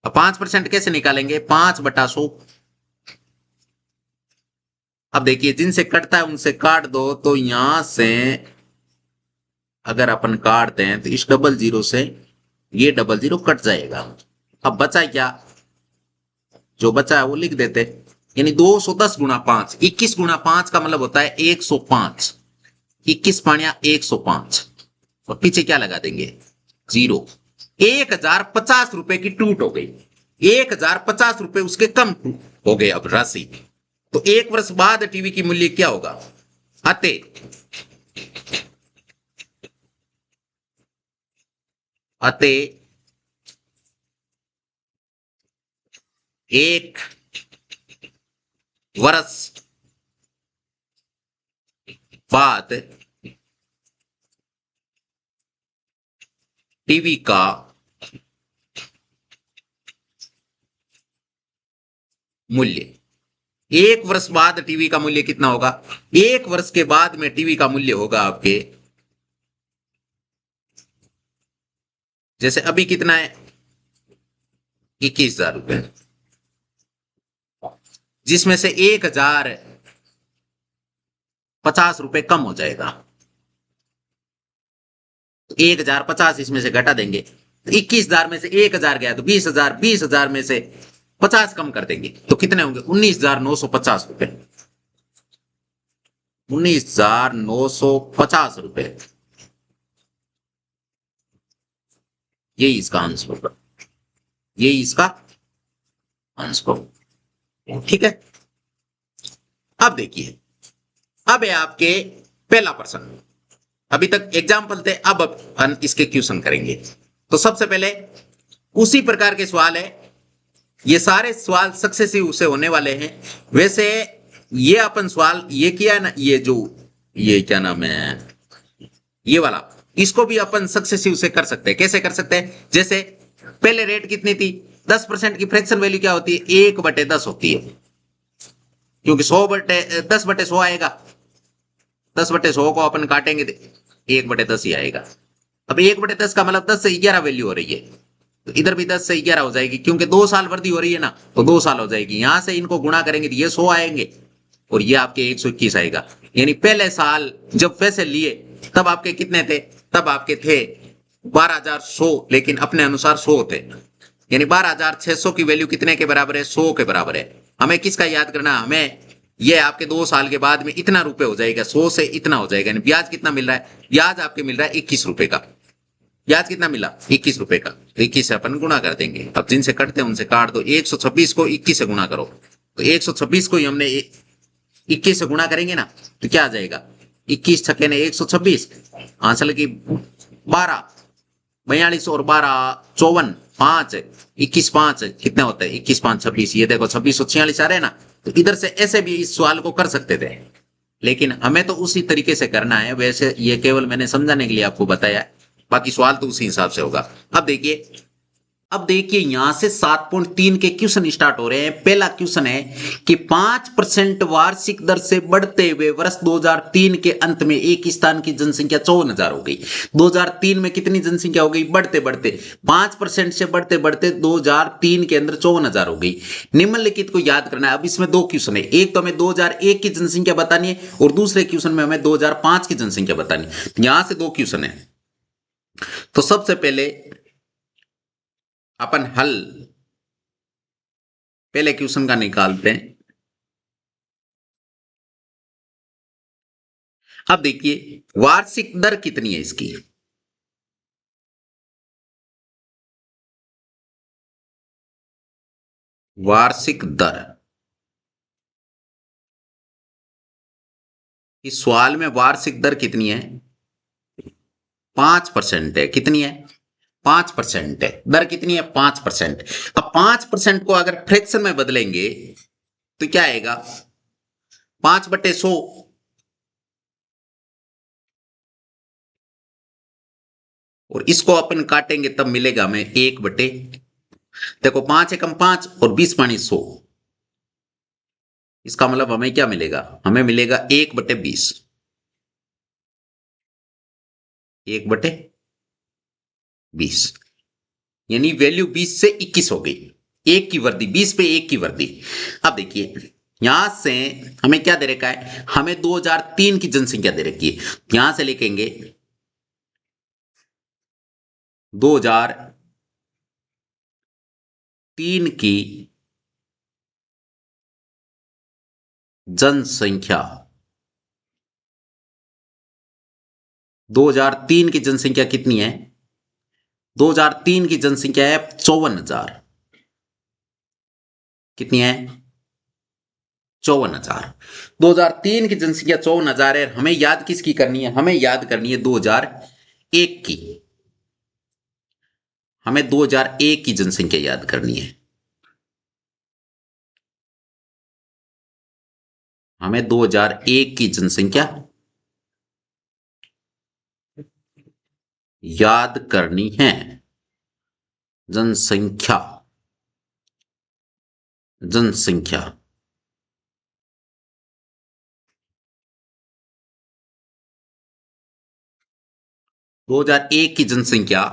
अब 5% कैसे निकालेंगे, 5/100। अब देखिए जिनसे कटता है उनसे काट दो, तो यहां से अगर अपन काटते हैं तो इस 00 से ये 00 कट जाएगा। अब बचा क्या, जो बचा है वो लिख देते, यानी 210 गुणा 5, 21 गुणा 5 का मतलब होता है 105। 21 पानिया 105, और पीछे क्या लगा देंगे, 0। 1,050 की टूट हो गई, 1,050 उसके कम हो गए अब राशि। तो एक वर्ष बाद टीवी की मूल्य क्या होगा, अतः एक वर्ष बाद टीवी का मूल्य, एक वर्ष बाद टीवी का मूल्य कितना होगा, एक वर्ष के बाद में टीवी का मूल्य होगा आपके, जैसे अभी कितना है 21,000 जिसमें से 1,050 कम हो जाएगा। 1,050 इसमें से घटा देंगे, तो 21,000 में से 1,000 गया तो 20,000, 20,000 में से 50 कम कर देंगे तो कितने होंगे, 19,950 रुपए। 19,950 यही इसका आंसर होगा, यही इसका आंसर होगा। ठीक है, अब देखिए, अब है आपके पहला प्रश्न। अभी तक एग्जाम्पल थे, अब अपन इसके क्वेश्चन करेंगे। तो सबसे पहले उसी प्रकार के सवाल है, ये सारे सवाल सक्सेसिव से होने वाले हैं। वैसे ये अपन सवाल ये किया है ना, ये जो ये क्या नाम है, ये वाला, इसको भी अपन सक्सेसिव से कर सकते हैं। कैसे कर सकते हैं, जैसे पहले रेट कितनी थी, 10% की फ्रैक्शन वैल्यू क्या होती है, 1/10 होती है, क्योंकि 10/100 आएगा। 10/100 को अपन काटेंगे तो 1/10 ही आएगा। अब 1/10 का मतलब 10 से 11 वैल्यू हो रही है, तो इधर भी 10 से 11 हो जाएगी, क्योंकि 2 साल वृद्धि हो रही है ना, तो 2 साल हो जाएगी। यहां से इनको गुणा करेंगे तो ये 100 आएंगे, और ये आपके 121 आएगा। यानी पहले साल जब पैसे लिए तब आपके कितने थे, तब आपके थे 12,100, लेकिन अपने अनुसार 100 थे। यानी 12,600 की वैल्यू कितने के बराबर है, 100 के बराबर है। हमें किसका याद करना है, हमें ये आपके 2 साल के बाद में इतना रुपए हो जाएगा, 100 से इतना हो जाएगा। यानी ब्याज कितना मिल रहा है, ब्याज आपके मिल रहा है 21 रुपए का। ब्याज कितना मिला, 21 रुपए का, तो 21 से अपन गुणा कर देंगे। अब जिनसे कटते हैं उनसे काट दो, 126 को 21 से गुणा करो, तो 126 को ही हमने 21 से गुणा करेंगे ना, तो क्या आ जाएगा, 21 छक्के ने 126, आंसर की 12, 42 और 12 54, 5 21 5 कितना होता है, 21 5 26, ये देखो 2646 आ रहे हैं ना। तो इधर से ऐसे भी इस सवाल को कर सकते थे, लेकिन हमें तो उसी तरीके से करना है। वैसे ये केवल मैंने समझाने के लिए आपको बताया, बाकी सवाल तो उसी हिसाब से होगा। अब देखिए यहां से 7.3 के क्वेश्चन स्टार्ट हो रहे हैं। पहला क्वेश्चन है कि 5% वार्षिक दर से बढ़ते हुए वर्ष 2003 के अंत में एक स्थान की जनसंख्या 54,000 हो गई। 2003 में कितनी जनसंख्या हो गई, बढ़ते बढ़ते 5% से बढ़ते बढ़ते 2003 के अंदर 54,000 हो गई। निम्नलिखित को याद करना है। अब इसमें दो क्वेश्चन है, एक तो हमें 2001 की जनसंख्या बतानी है, और दूसरे क्वेश्चन में हमें 2005 की जनसंख्या बतानी है। यहां से दो क्वेश्चन है। तो सबसे पहले अपन हल पहले क्वेश्चन का निकालते हैं। अब देखिए वार्षिक दर कितनी है इसकी, वार्षिक दर इस सवाल में वार्षिक दर कितनी है? 5% है। कितनी है? 5% है। दर कितनी है? 5%। अब 5% को अगर फ्रैक्शन में बदलेंगे तो क्या आएगा? 5/100। और इसको अपन काटेंगे तब मिलेगा हमें 1/, देखो 5 एकम 5 और 20 पानी 100। इसका मतलब हमें क्या मिलेगा? हमें मिलेगा 1/20। 1/20 यानी वैल्यू 20 से 21 हो गई। 1 की वृद्धि, 20 पे 1 की वृद्धि। अब देखिए यहां से हमें क्या दे रखा है? हमें 2003 की जनसंख्या दे रखी है। यहां से लिखेंगे 2003 की जनसंख्या। 2003 की जनसंख्या कितनी है? 2003 की जनसंख्या है 54,000। कितनी है? 54,000। 2003 की जनसंख्या 54,000 है। हमें याद किसकी करनी है? हमें याद करनी है 2001 की। हमें 2001 की जनसंख्या याद करनी है। हमें 2001 की जनसंख्या याद करनी है। जनसंख्या, जनसंख्या 2001 की जनसंख्या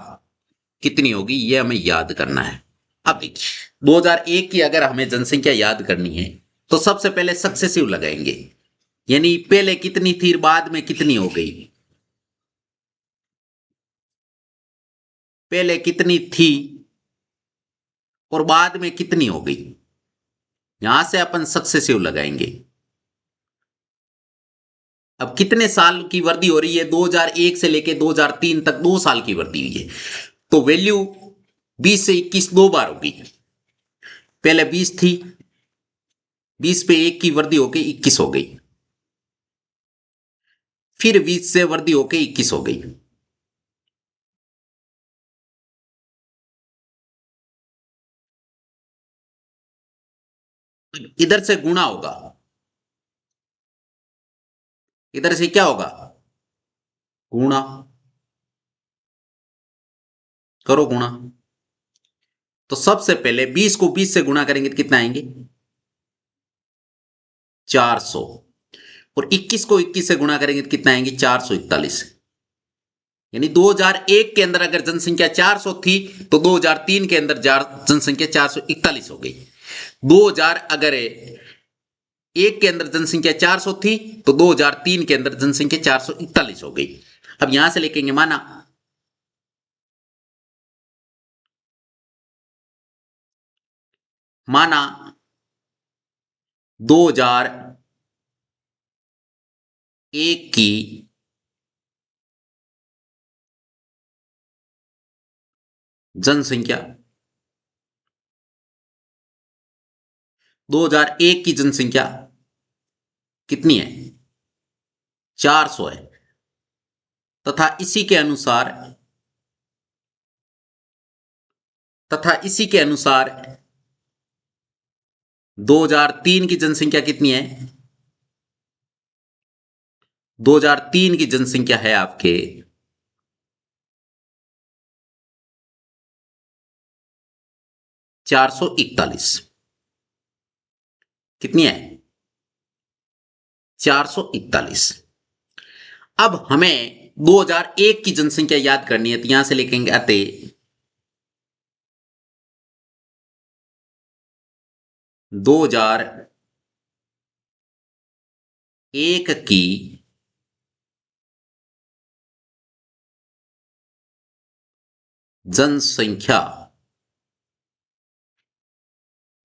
कितनी होगी ये हमें याद करना है। अब देखिए 2001 की अगर हमें जनसंख्या याद करनी है तो सबसे पहले सक्सेसिव लगाएंगे, यानी पहले कितनी थी बाद में कितनी हो गई। पहले कितनी थी और बाद में कितनी हो गई, यहां से अपन सक्सेसिव लगाएंगे। अब कितने साल की वृद्धि हो रही है? 2001 से लेके 2003 तक 2 साल की वृद्धि हुई है। तो वैल्यू 20 से 21 दो बार होगी। पहले 20 थी, 20 पे 1 की वृद्धि होके 21 हो गई, फिर 20 से वृद्धि होके 21 हो गई। इधर से गुणा होगा, इधर से क्या होगा? गुणा। करो गुणा। तो सबसे पहले 20 को 20 से गुणा करेंगे तो कितना आएंगे? 400। और 21 को 21 से गुणा करेंगे तो कितना आएंगे? 441। यानी 2001 के अंदर अगर जनसंख्या 400 थी तो 2003 के अंदर जनसंख्या 441 हो गई। 2000 अगर एक के अंदर जनसंख्या 400 थी तो 2003 के अंदर जनसंख्या 441 हो गई। अब यहां से लिखेंगे माना माना 2001 की जनसंख्या 2001 की जनसंख्या कितनी है? 400 है। तथा इसी के अनुसार 2003 की जनसंख्या कितनी है? 2003 की जनसंख्या है आपके 441। कितनी है? 441। अब हमें 2001 की जनसंख्या याद करनी है तो यहां से लिखेंगे अतः 2001 की जनसंख्या,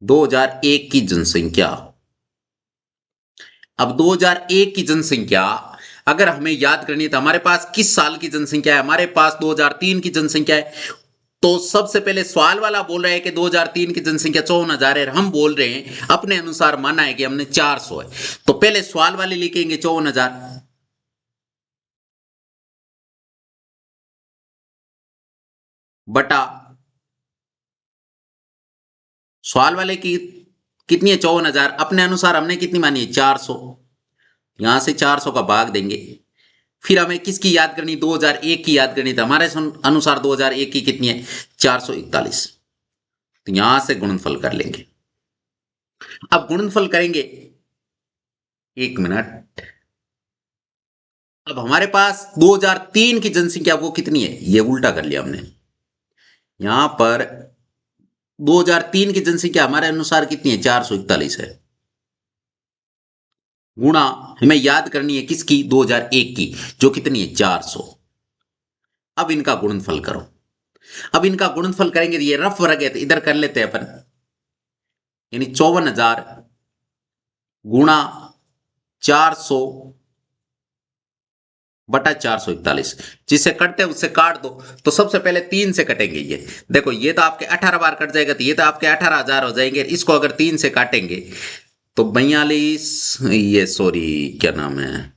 2001 की जनसंख्या। अब 2001 की जनसंख्या अगर हमें याद करनी है तो हमारे पास किस साल की जनसंख्या है? हमारे पास 2003 की जनसंख्या है। तो सबसे पहले सवाल वाला बोल रहा है कि 2003 की जनसंख्या 54,000 है, हम बोल रहे हैं अपने अनुसार माना है कि हमने 400 है। तो पहले सवाल वाले लिखेंगे 54,000, बटा सवाल वाले की कितनी है 54,000, अपने अनुसार हमने कितनी मानी है 400, यहां से 400 का भाग देंगे। फिर हमें किसकी याद करनी, 2001 की याद करनी थी, हमारे अनुसार 2001 की कितनी है 441, तो यहां से गुणनफल कर लेंगे। अब गुणनफल करेंगे, 1 मिनट। अब हमारे पास 2003 की जनसंख्या वो कितनी है, ये उल्टा कर लिया हमने। यहां पर 2003 की जनसंख्या हमारे अनुसार कितनी है 441 है, गुणा हमें याद करनी है किसकी 2001 की, जो कितनी है 400। अब इनका गुणनफल करो। अब इनका गुणनफल करेंगे तो ये रफ वर्ग है तो इधर कर लेते हैं अपन, यानी 54,000 गुणा 400 बटा 441, जिससे कटते उससे काट दो। तो सबसे पहले 3 से कटेंगे, ये देखो ये तो आपके 18 बार कट जाएगा, तो ये तो आपके 18,000 हो जाएंगे। इसको अगर 3 से काटेंगे तो 42, ये सॉरी क्या नाम है,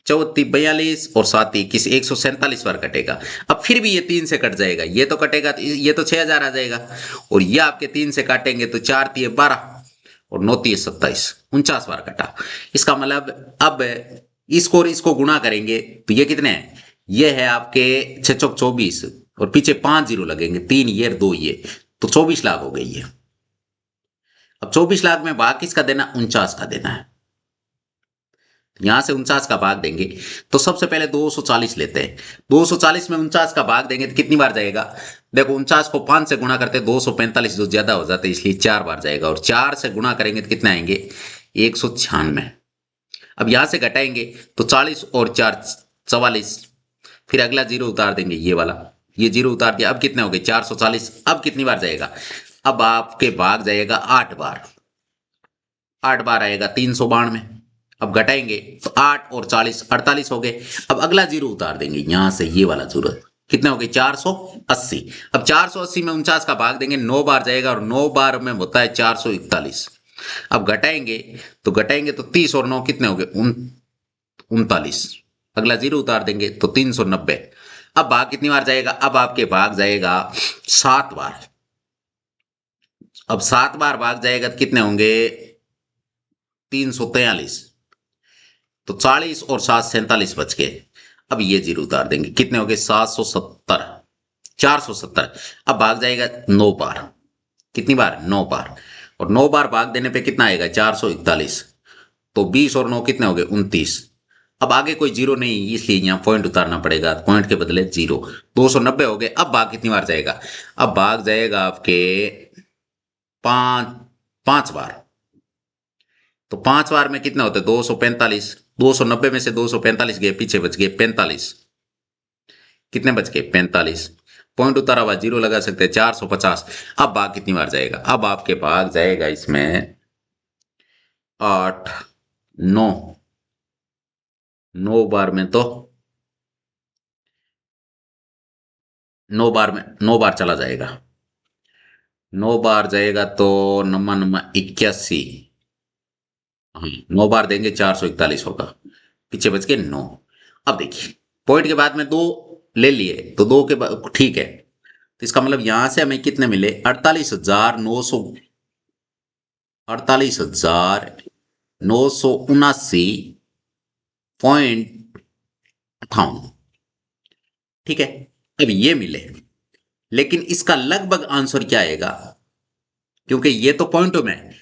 34 42 और 7 21 147 बार कटेगा। अब फिर भी ये 3 से कट जाएगा, ये तो कटेगा तो ये तो 6,000 आ जाएगा, और ये आपके 3 से काटेंगे तो 4 3 12 और 9 3 27, 49 बार कटा। इसका मतलब अब इसको और इसको गुणा करेंगे तो ये कितने हैं, ये है आपके 6 चौक 24 और पीछे 5 जीरो लगेंगे, 3 ये 2 ये, तो 24 लाख हो गई है। अब 24 लाख में भाग किसका देना, 49 का देना है। यहां से 49 का भाग देंगे तो सबसे पहले 240 लेते हैं, 240 में 49 का भाग देंगे तो कितनी बार जाएगा, देखो 49 को 5 से गुणा करते 245, जो ज्यादा हो जाते इसलिए 4 बार जाएगा, और 4 से गुणा करेंगे तो कितना आएंगे 196। अब यहां से घटाएंगे तो 40 और 4 44, फिर अगला जीरो उतार देंगे, ये वाला ये जीरो उतार दिया, अब कितने हो गए 440। अब कितनी बार जाएगा, अब आपके भाग जाएगा 8 बार, 8 बार आएगा 392। अब घटाएंगे तो 8 और 40 48 हो गए। अब अगला जीरो उतार देंगे यहां से, ये वाला जीरो कितने हो गए 480। अब 480 में 49 का भाग देंगे, 9 बार जाएगा और 9 बार में होता है 441। अब घटाएंगे तो 30 और 9 कितने हो गए 39। अगला जीरो उतार देंगे तो 390। अब भाग कितनी बार जाएगा, अब आपके भाग जाएगा 7 बार। अब 7 बार भाग जाएगा तो कितने होंगे 343, तो 40 और 7 47 बच गए। अब ये जीरो उतार देंगे, कितने हो गए 770 470। अब भाग जाएगा 9 बार, कितनी बार 9 बार, और 9 बार भाग देने पे कितना आएगा 441, तो 20 और 9 कितने हो गए 29। अब आगे कोई जीरो नहीं इसलिए यहां पॉइंट उतारना पड़ेगा, पॉइंट के बदले जीरो, 290 हो गए। अब भाग कितनी बार जाएगा, अब भाग जाएगा आपके 5 बार, तो 5 बार में कितने होते 245, 290 में से 245 गए, पीछे बच गए 45, कितने बच गए 45, पॉइंट उतारा हुआ जीरो लगा सकते हैं 450। अब भाग कितनी बार जाएगा, अब आपके भाग जाएगा इसमें 8 9, 9 बार में तो 9 बार चला जाएगा, 9 बार जाएगा तो 81। हाँ 9 बार देंगे 441 होगा, पीछे बच गए 9। अब देखिए पॉइंट के बाद में 2 ले लिए तो 2 के बाद ठीक है, तो इसका मतलब यहां से हमें कितने मिले 48,900, 48,979.58, ठीक है। अब ये मिले, लेकिन इसका लगभग आंसर क्या आएगा, क्योंकि ये तो पॉइंटों में है,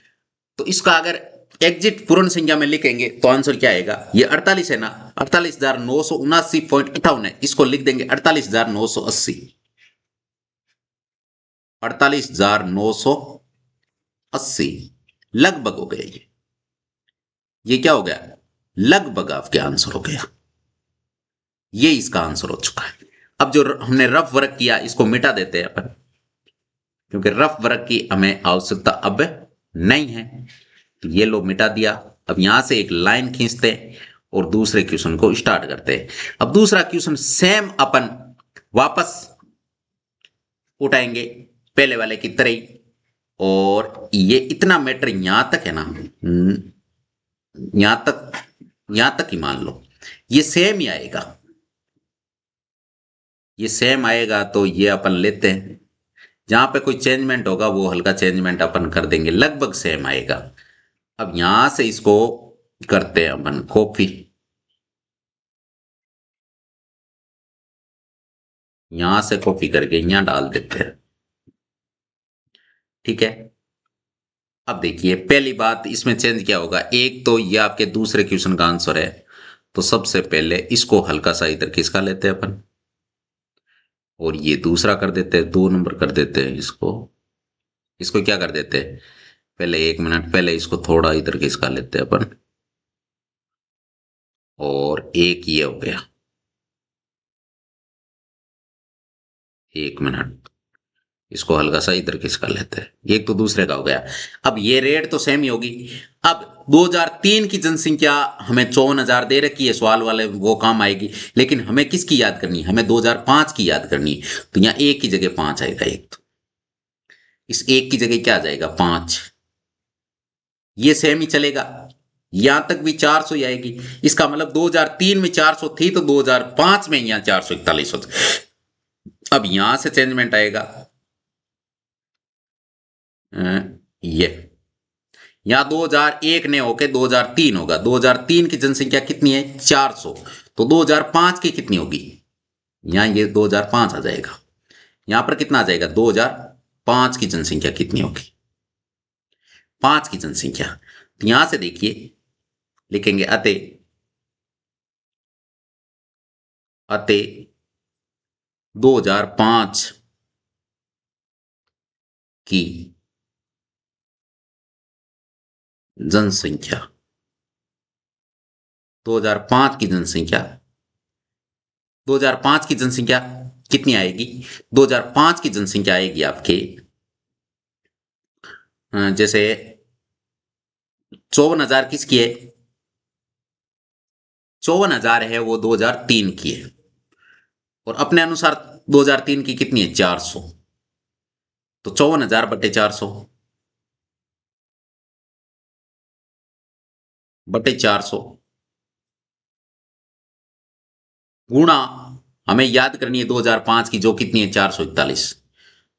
तो इसका अगर एग्जिट पूर्ण संख्या में लिखेंगे तो आंसर क्या आएगा, ये 48 है ना, 48,979.58 है, इसको लिख देंगे 48,980, 48,980 लगभग हो गया। ये क्या हो गया, लगभग आपके आंसर हो गया, ये इसका आंसर हो चुका है। अब जो हमने रफ वर्क किया इसको मिटा देते हैं अपन, क्योंकि रफ वर्क की हमें आवश्यकता अब नहीं है, तो ये लो मिटा दिया। अब यहां से एक लाइन खींचते हैं और दूसरे क्वेश्चन को स्टार्ट करते हैं। अब दूसरा क्वेश्चन सेम अपन वापस उठाएंगे पहले वाले की तरह ही, और ये इतना मैटर यहां तक है ना, यहां तक ही मान लो ये सेम ही आएगा, ये सेम आएगा तो ये अपन लेते हैं, जहां पे कोई चेंजमेंट होगा वो हल्का चेंजमेंट अपन कर देंगे, लगभग सेम आएगा। अब यहां से इसको करते हैं अपन कॉपी, यहां से कॉपी करके यहां डाल देते हैं। ठीक है, अब देखिए पहली बात इसमें चेंज क्या होगा, एक तो ये आपके दूसरे क्वेश्चन का आंसर है, तो सबसे पहले इसको हल्का सा इधर खिसका लेते हैं अपन, और ये दूसरा कर देते हैं, 2 नंबर कर देते हैं इसको। इसको क्या कर देते हैं, पहले 1 मिनट पहले इसको थोड़ा इधर खिसका लेते हैं अपन, और एक ये हो गया, 1 मिनट इसको हल्का सा इधर खिसका लेते हैं, एक तो दूसरे का हो गया। अब ये रेट तो सेम ही होगी। अब 2003 की जनसंख्या हमें 54,000 दे रखी है, सवाल वाले वो काम आएगी, लेकिन हमें किसकी याद करनी है, हमें 2005 की याद करनी है। तो यहाँ एक की जगह 5 आएगा, एक तो इस एक की जगह क्या आ जाएगा 5, ये सेम ही चलेगा, यहां तक भी 400 ही आएगी। इसका मतलब 2003 में 400 थी तो 2005 में यहाँ 441 होता। अब यहां से चेंजमेंट आएगा, ये यहाँ 2001 ने होके 2003 होगा, 2003 की जनसंख्या कितनी है 400, तो 2005 की कितनी होगी, यहाँ ये 2005 आ जाएगा, यहां पर कितना आ जाएगा 2005 की जनसंख्या कितनी होगी, 5 की जनसंख्या। तो यहां से देखिए लिखेंगे अतः अतः 2005 की जनसंख्या, 2005 की जनसंख्या, 2005 की जनसंख्या कितनी आएगी, 2005 की जनसंख्या आएगी आपके जैसे 54,000 किसकी है, 54,000 है वो 2003 की है, और अपने अनुसार 2003 की कितनी है 400, तो 54,000 बटे 400 बटे 400 गुणा, हमें याद करनी है 2005 की जो कितनी है 441,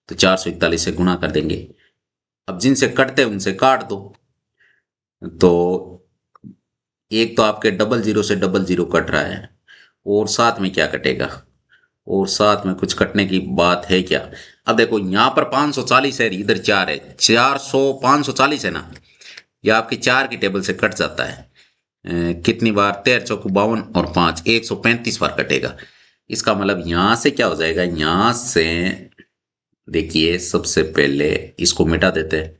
तो 441 से गुणा कर देंगे। अब जिनसे कटते हैं उनसे काट दो, तो एक तो आपके 00 से 00 कट रहा है, और साथ में क्या कटेगा, और साथ में कुछ कटने की बात है क्या। अब देखो यहां पर 540 है, इधर 4 है, 400 540 है ना, यह आपकी 4 की टेबल से कट जाता है, कितनी बार 13 चौको 52 और 5 135 बार कटेगा। इसका मतलब यहां से क्या हो जाएगा, यहां से देखिए सबसे पहले इसको मिटा देते हैं,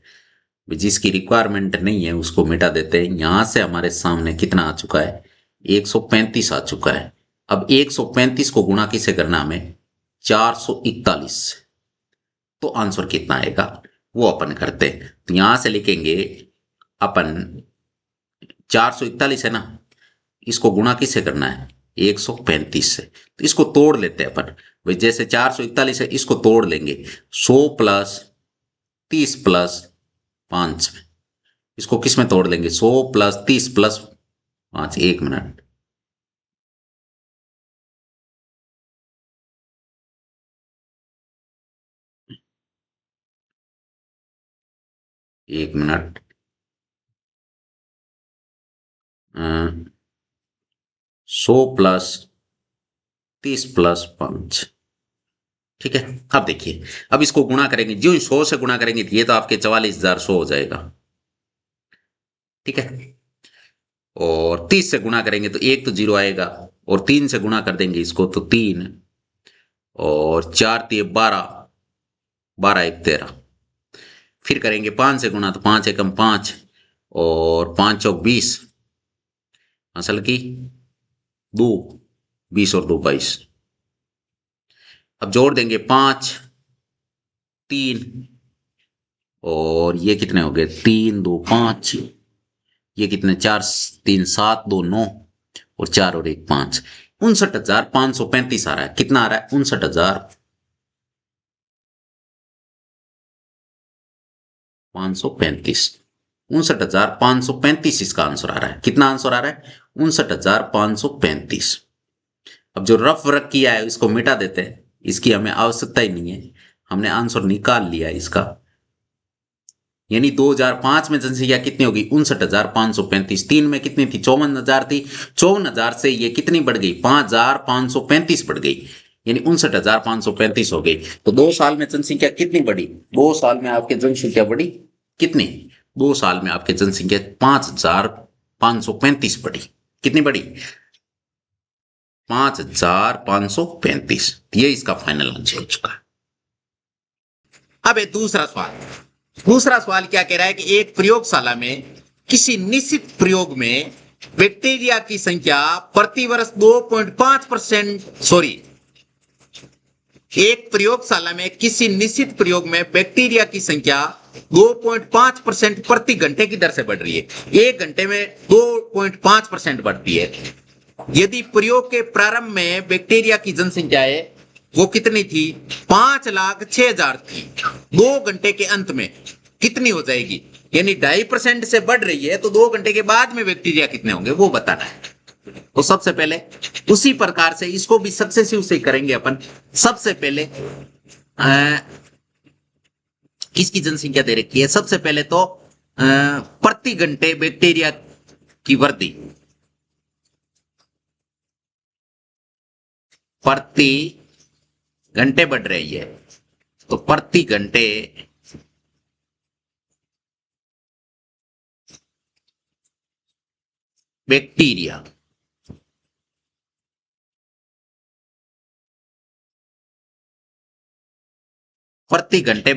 जिसकी रिक्वायरमेंट नहीं है उसको मिटा देते हैं। यहां से हमारे सामने कितना आ चुका है 135 आ चुका है। अब 135 को गुणा किसे करना हमें 441, तो आंसर कितना आएगा वो अपन करते हैं। तो यहां से लिखेंगे अपन 441 है ना, इसको गुणा किससे करना है 135 से, तो इसको तोड़ लेते हैं अपन, भाई जैसे 441 है इसको तोड़ लेंगे 100 प्लस 30 प्लस 5 में, इसको किस में तोड़ लेंगे 100 प्लस 30 प्लस 5, 1 मिनट, एक मिनट 100 प्लस 30 प्लस 5, ठीक है। अब देखिए अब इसको गुणा करेंगे, जो 100 से गुणा करेंगे ये तो आपके 44,100 हो जाएगा, ठीक है, और 30 से गुणा करेंगे तो एक तो 0 आएगा, और 3 से गुणा कर देंगे इसको तो 3, और 4 3 12, 12 1 13, फिर करेंगे 5 से गुणा तो 5 एकम 5, और 5 चौक 20, असल की 2, 20 और 2 22, अब जोड़ देंगे 5 3, और ये कितने हो गए 3 2 5, ये कितने 4 3 7 2 9, और 4 और 1 5, 59,535 आ रहा है। कितना आ रहा है 59,535, 59,535 इसका आंसर आ रहा है। कितना आंसर आ रहा है 59,535। अब जो रफ वर्क किया है इसको मिटा देते हैं, इसकी हमें आवश्यकता ही नहीं है, हमने आंसर निकाल लिया इसका। यानी 2005 में जनसंख्या कितनी होगी? 59,535। 3 में कितनी थी? 54,000 थी। 54,000 से ये कितनी बढ़ गई? 5,535 बढ़ गई, यानी 59,535 हो गई। तो 2 साल में जनसंख्या कितनी बढ़ी? 2 साल में आपकी जनसंख्या बढ़ी कितनी? 2 साल में आपकी जनसंख्या 5,535 बढ़ी। कितनी बढ़ी? 5,535। ये इसका फाइनल आंसर हो चुका है। अब एक दूसरा सवाल क्या कह रहा है कि एक प्रयोगशाला में किसी निश्चित प्रयोग में बैक्टीरिया की संख्या प्रतिवर्ष 2.5%, एक प्रयोगशाला में किसी निश्चित प्रयोग में बैक्टीरिया की संख्या 2.5% प्रति घंटे की दर से बढ़ रही है। 1 घंटे में 2.5% बढ़ती है। यदि प्रयोग के प्रारंभ में बैक्टीरिया की जनसंख्या है वो कितनी थी? 5,06,000 थी। 2 घंटे के अंत में कितनी हो जाएगी? यानी 2.5% से बढ़ रही है, तो 2 घंटे के बाद में बैक्टीरिया कितने होंगे वो बताना है। तो सबसे पहले उसी प्रकार से इसको भी सक्सेसिव से करेंगे अपन। सबसे पहले किसकी जनसंख्या दे रखी है? सबसे पहले तो प्रति घंटे बैक्टीरिया की वृद्धि, प्रति घंटे बढ़ रही है, तो प्रति घंटे बैक्टीरिया प्रति घंटे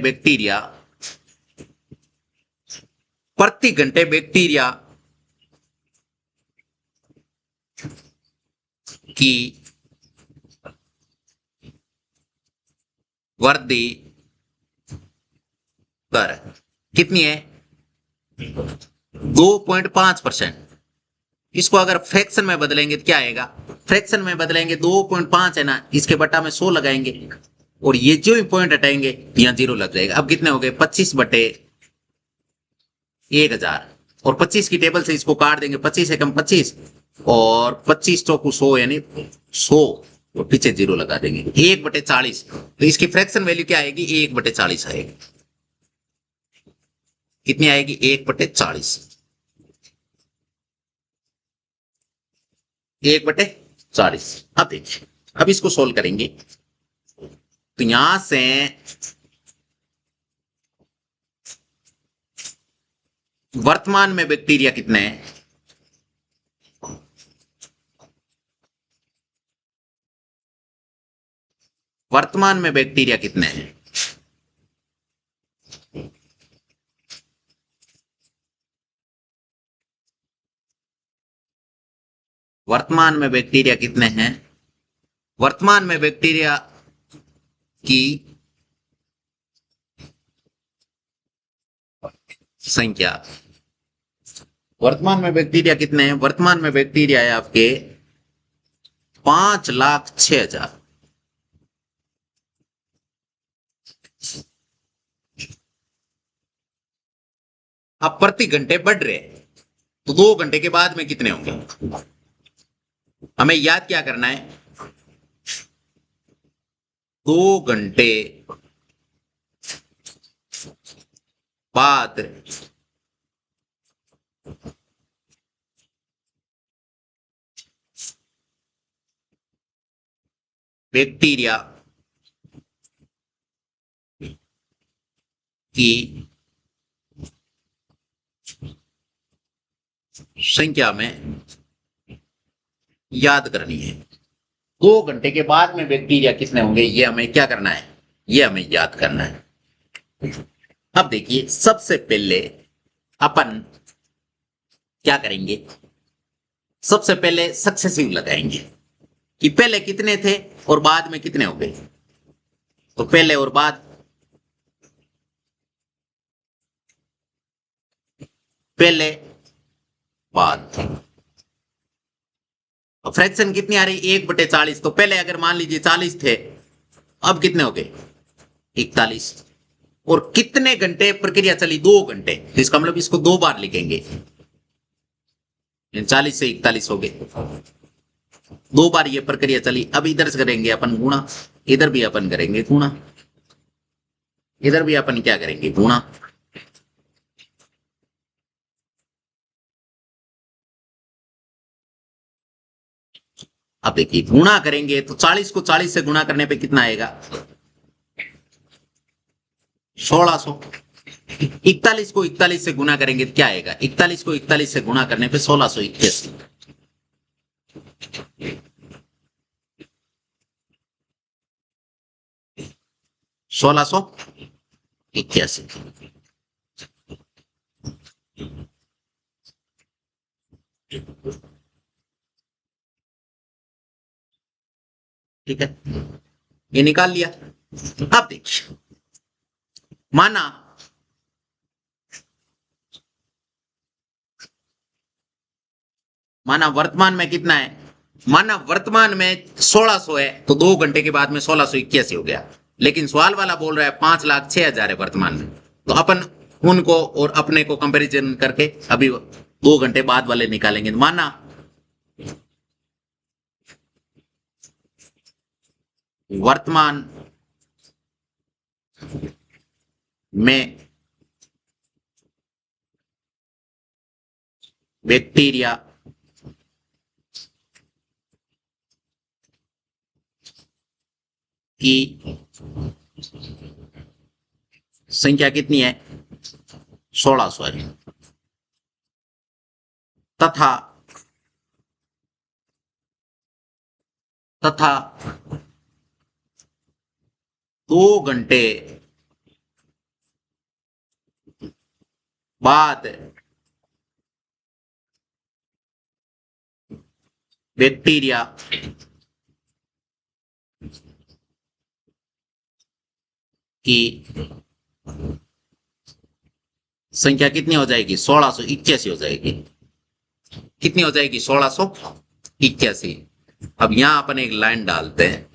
बैक्टीरिया की वृद्धि दर कितनी है? 2.5%। इसको अगर फ्रैक्शन में बदलेंगे तो क्या आएगा? फ्रैक्शन में बदलेंगे 2.5 है ना, इसके बटा में 100 लगाएंगे और ये जो भी पॉइंट हटाएंगे यहां 0 लग जाएगा। अब कितने हो गए? 25/1000 और 25 की टेबल से इसको काट देंगे। 25 एकम 25 और 25 चौकू 100 यानी 100 और पीछे 0 लगा देंगे। 1/40। तो इसकी फ्रैक्शन वैल्यू क्या आएगी? 1/40 आएगी। कितनी आएगी? 1/40। 1/40। अब देखिए, अब इसको सोल्व करेंगे तो यहां से वर्तमान में बैक्टीरिया कितने हैं? वर्तमान में बैक्टीरिया कितने हैं? वर्तमान में बैक्टीरिया कितने हैं? वर्तमान में बैक्टीरिया की संख्या, वर्तमान में बैक्टीरिया कितने हैं? वर्तमान में बैक्टीरिया है आपके 5,06,000। अब प्रति घंटे बढ़ रहे हैं, तो 2 घंटे के बाद में कितने होंगे? हमें याद क्या करना है? 2 घंटे बाद बैक्टीरिया की संख्या में याद करनी है। 2 घंटे के बाद में बैक्टीरिया कितने होंगे ये हमें क्या करना है? ये हमें याद करना है। अब देखिए, सबसे पहले अपन क्या करेंगे? सबसे पहले सक्सेसिव लगाएंगे कि पहले कितने थे और बाद में कितने हो गए। तो पहले और बाद, पहले बाद। फ्रैक्शन कितनी आ रही? 1/40। तो पहले अगर मान लीजिए 40 थे, अब कितने हो गए? 41। और कितने घंटे प्रक्रिया चली? 2 घंटे। तो इसका मतलब इसको 2 बार लिखेंगे, 40 से 41 हो गए, 2 बार ये प्रक्रिया चली। अब इधर से करेंगे अपन गुणा, इधर भी अपन करेंगे गुणा, इधर भी अपन क्या करेंगे गुणा। अब देखिए गुणा करेंगे तो 40 को 40 से गुणा करने पे कितना आएगा 1600। 41 को 41 से गुणा करेंगे तो क्या आएगा 41 को 41 से गुणा करने पे 1681। 1681। ठीक है, ये निकाल लिया। अब देखिए माना माना वर्तमान में कितना है, माना वर्तमान में 1600 है तो 2 घंटे के बाद में 1681 हो गया, लेकिन सवाल वाला बोल रहा है 5,06,000 है वर्तमान में। तो अपन उनको और अपने को कंपैरिजन करके अभी 2 घंटे बाद वाले निकालेंगे। माना वर्तमान में बैक्टीरिया की संख्या कितनी है 1600 है, तथा तथा 2 घंटे बाद बैक्टीरिया की संख्या कितनी हो जाएगी 1681 हो जाएगी। कितनी हो जाएगी 1681। अब यहां अपन एक लाइन डालते हैं,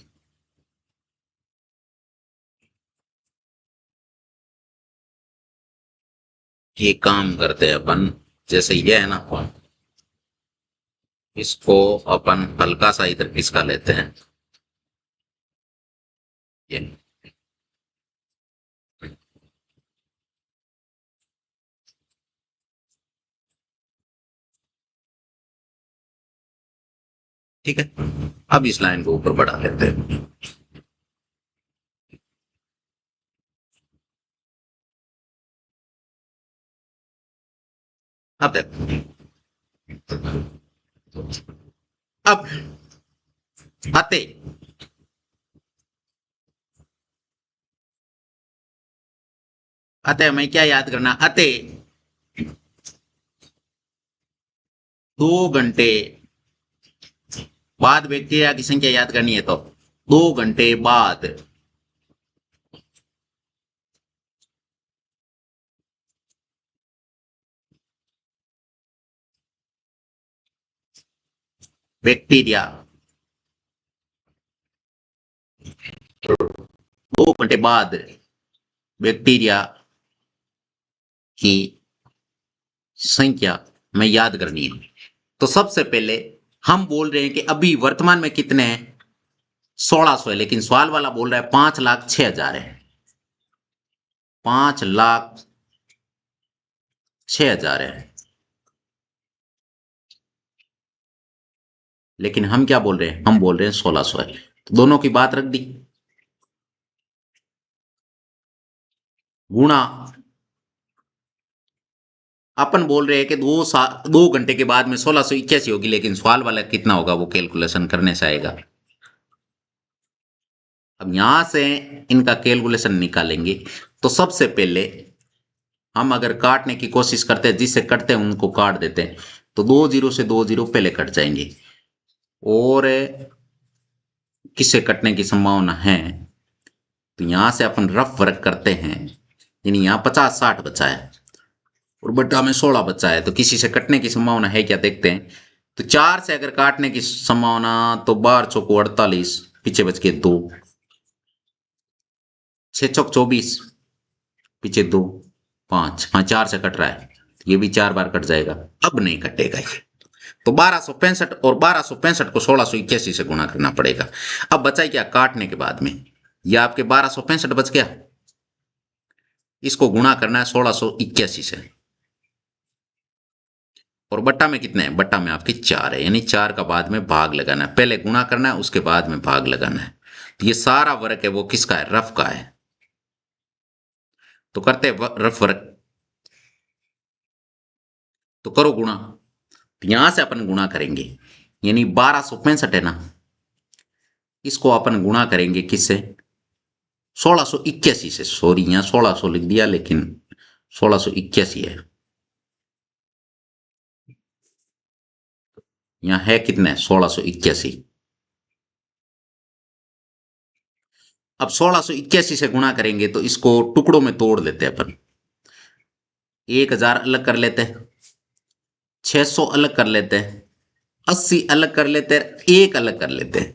ये काम करते हैं अपन, जैसे ये है ना, इसको अपन हल्का सा इधर खिसका लेते हैं, ये ठीक है। अब इस लाइन को ऊपर बढ़ा लेते हैं। अब देखो, अब अतः अतः हमें क्या याद करना, अतः 2 घंटे बाद बैक्टीरिया की संख्या याद करनी है, तो 2 घंटे बाद बैक्टीरिया 2 घंटे बाद बैक्टीरिया की संख्या में याद करनी है। तो सबसे पहले हम बोल रहे हैं कि अभी वर्तमान में कितने हैं 1600 है, लेकिन सवाल वाला बोल रहा है 5,06,000 है, 5,06,000 है, लेकिन हम क्या बोल रहे हैं, हम बोल रहे हैं 1600 है। तो दोनों की बात रख दी, गुणा अपन बोल रहे हैं कि 2 घंटे के बाद में 1681 होगी, लेकिन सवाल वाला कितना होगा वो कैलकुलेशन करने से आएगा। अब यहां से इनका कैलकुलेशन निकालेंगे तो सबसे पहले हम अगर काटने की कोशिश करते हैं, जिससे कटते हैं उनको काट देते हैं, तो 2 0 से 2 0 पहले कट जाएंगे, और किससे कटने की संभावना है, तो यहां से अपन रफ वर्क करते हैं, यानी यहां 50-60 बचा है और बट्टा में 16 बचा है, तो किसी से कटने की संभावना है क्या देखते हैं। तो 4 से अगर काटने की संभावना, तो 12 चौको 48, पीछे बच के 2, 6 चौक 24, पीछे 2, 5, हाँ 4 से कट रहा है, ये भी 4 बार कट जाएगा, अब नहीं कटेगा ये। तो 1265 और 1265 को 1681 से गुणा करना पड़ेगा। अब बचा क्या काटने के बाद में, यह आपके 1265 बच गया, इसको गुणा करना है 1681 से, और बट्टा में कितने हैं, बट्टा में आपके 4 है, यानी 4 का बाद में भाग लगाना है, पहले गुणा करना है उसके बाद में भाग लगाना है। तो ये सारा वर्ग है वो किसका है, रफ का है। तो करते रफ वर्ग, तो करो गुणा, यहां से अपन गुणा करेंगे, यानी 1265 है ना, इसको अपन गुणा करेंगे किससे, 1681 से, सॉरी यहां 1600 लिख दिया लेकिन 1681 है, यहां है कितने 1681। अब 1681 से गुणा करेंगे तो इसको टुकड़ों में तोड़ लेते हैं अपन, 1000 अलग कर लेते हैं, 600 अलग कर लेते हैं, 80 अलग कर लेते हैं, 1 अलग कर लेते हैं,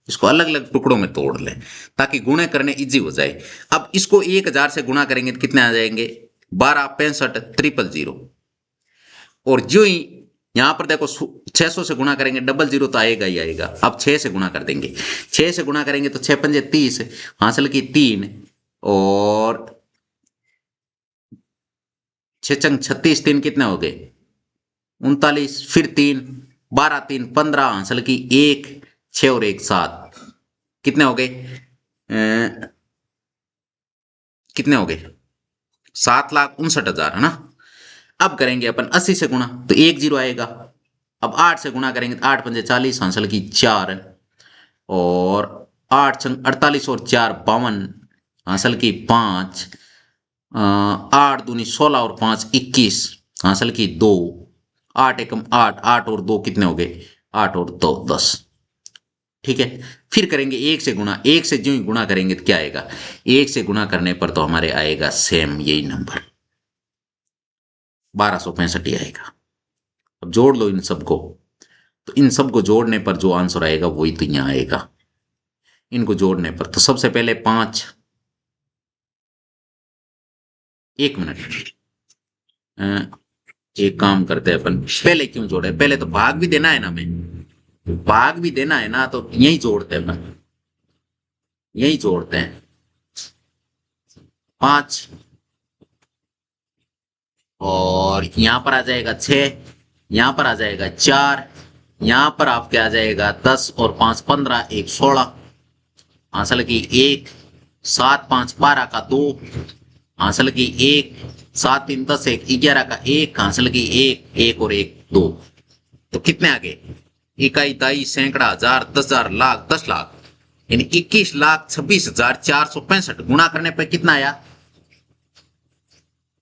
इसको अलग अलग टुकड़ों में तोड़ लें ताकि गुणे करने इजी हो जाए। अब इसको 1000 से गुणा करेंगे तो कितने आ जाएंगे, 12 65 000, और जो ही यहां पर देखो 600 से गुणा करेंगे 00 तो आएगा ही आएगा। अब 6 से गुणा कर देंगे, 6 से गुणा करेंगे तो 6 पंजे 30, हासिल की 3, और 6 चंग 36, 3 कितने हो गए 39, फिर 3, 12 3 15, हासिल की 1, 6 और 1 7, कितने हो गए कितने हो गए 7,59,000 है ना। अब करेंगे अपन 80 से गुणा तो 1 0 आएगा। अब 8 से गुणा करेंगे तो 8 पंजे 40, हासिल की 4, और 8 छंग 48 और 4 52, हासिल की 5, 8 दूनी 16 और 5 21, हासिल की 2, 8 एकम 8, 8 और 2 कितने हो गए 8 और 2 10। ठीक है, फिर करेंगे 1 से गुणा, 1 से जो ही गुणा करेंगे तो क्या आएगा, 1 से गुणा करने पर तो हमारे आएगा सेम यही नंबर 1265 ही आएगा। अब जोड़ लो इन सबको, तो इन सबको जोड़ने पर जो आंसर आएगा वही तो यहां आएगा, इनको जोड़ने पर। तो सबसे पहले 5, 1 मिनट, एक काम करते हैं अपन, पहले क्यों जोड़े, पहले तो भाग भी देना है ना, हमें भाग भी देना है ना, तो यही जोड़ते हैं अपन, यही जोड़ते हैं 5, और यहां पर आ जाएगा 6, यहां पर आ जाएगा 4, यहां पर आपके आ जाएगा 10 और 5 15, 1 16, हासिल की 1, 7 5 12 का 2, हासिल की 1, 7 3 10 1 11 का 1, हासिल की 1 1 और 1 2। तो कितने आ गए, इकाई दाई सैकड़ा हजार 10,000 लाख 10 लाख, यानी 21,26,465 गुणा करने पर कितना आया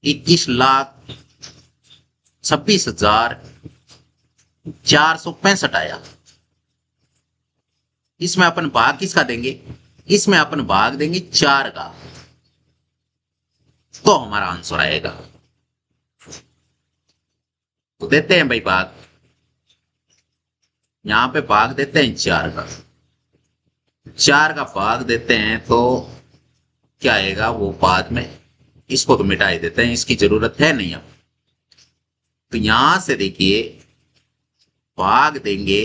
21,26,465 आया। इसमें अपन भाग किसका देंगे, इसमें अपन भाग देंगे 4 का, तो हमारा आंसर आएगा। तो देते हैं भाई भाग, यहां पे भाग देते हैं 4 का, 4 का भाग देते हैं तो क्या आएगा वो बाद में, इसको तो मिटा ही देते हैं, इसकी जरूरत है नहीं अब। तो यहां से देखिए भाग देंगे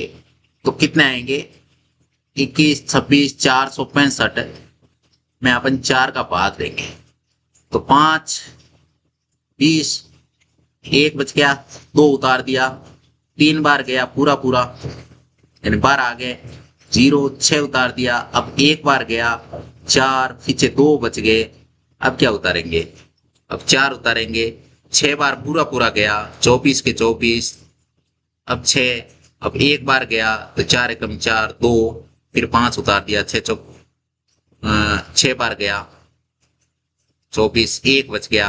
तो कितने आएंगे 21,26,465 में अपन 4 का भाग देंगे तो 5 20, 1 बच गया, 2 उतार दिया, 3 बार गया पूरा पूरा यानी 12 आ गए, 0 6 उतार दिया, अब 1 बार गया 4, पीछे 2 बच गए, अब क्या उतारेंगे, अब 4 उतारेंगे, 6 बार पूरा पूरा गया 24 के 24, अब 6, अब 1 बार गया तो 4 एकम 4 2, फिर 5 उतार दिया, 6 चौक 6 बार गया 24, 1 बच गया,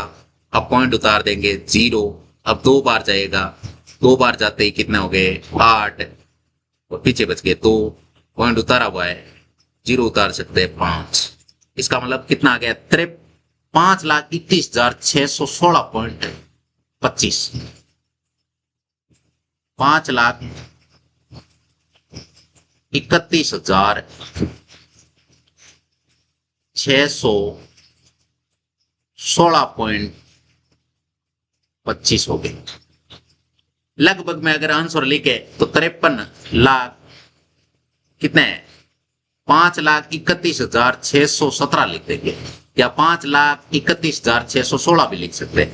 अब पॉइंट उतार देंगे 0, अब 2 बार जाएगा, 2 बार जाते ही कितने हो गए 8, और पीछे बच गए 2, पॉइंट उतारा हुआ है 0 उतार सकते हैं 5, इसका मतलब कितना आ गया 5,21,616.25, 5,31,616.25 हो गए। लगभग में अगर आंसर लिखे तो 53 लाख कितने हैं, 5,31,617 लिख देंगे, या 5,31,616 भी लिख सकते हैं।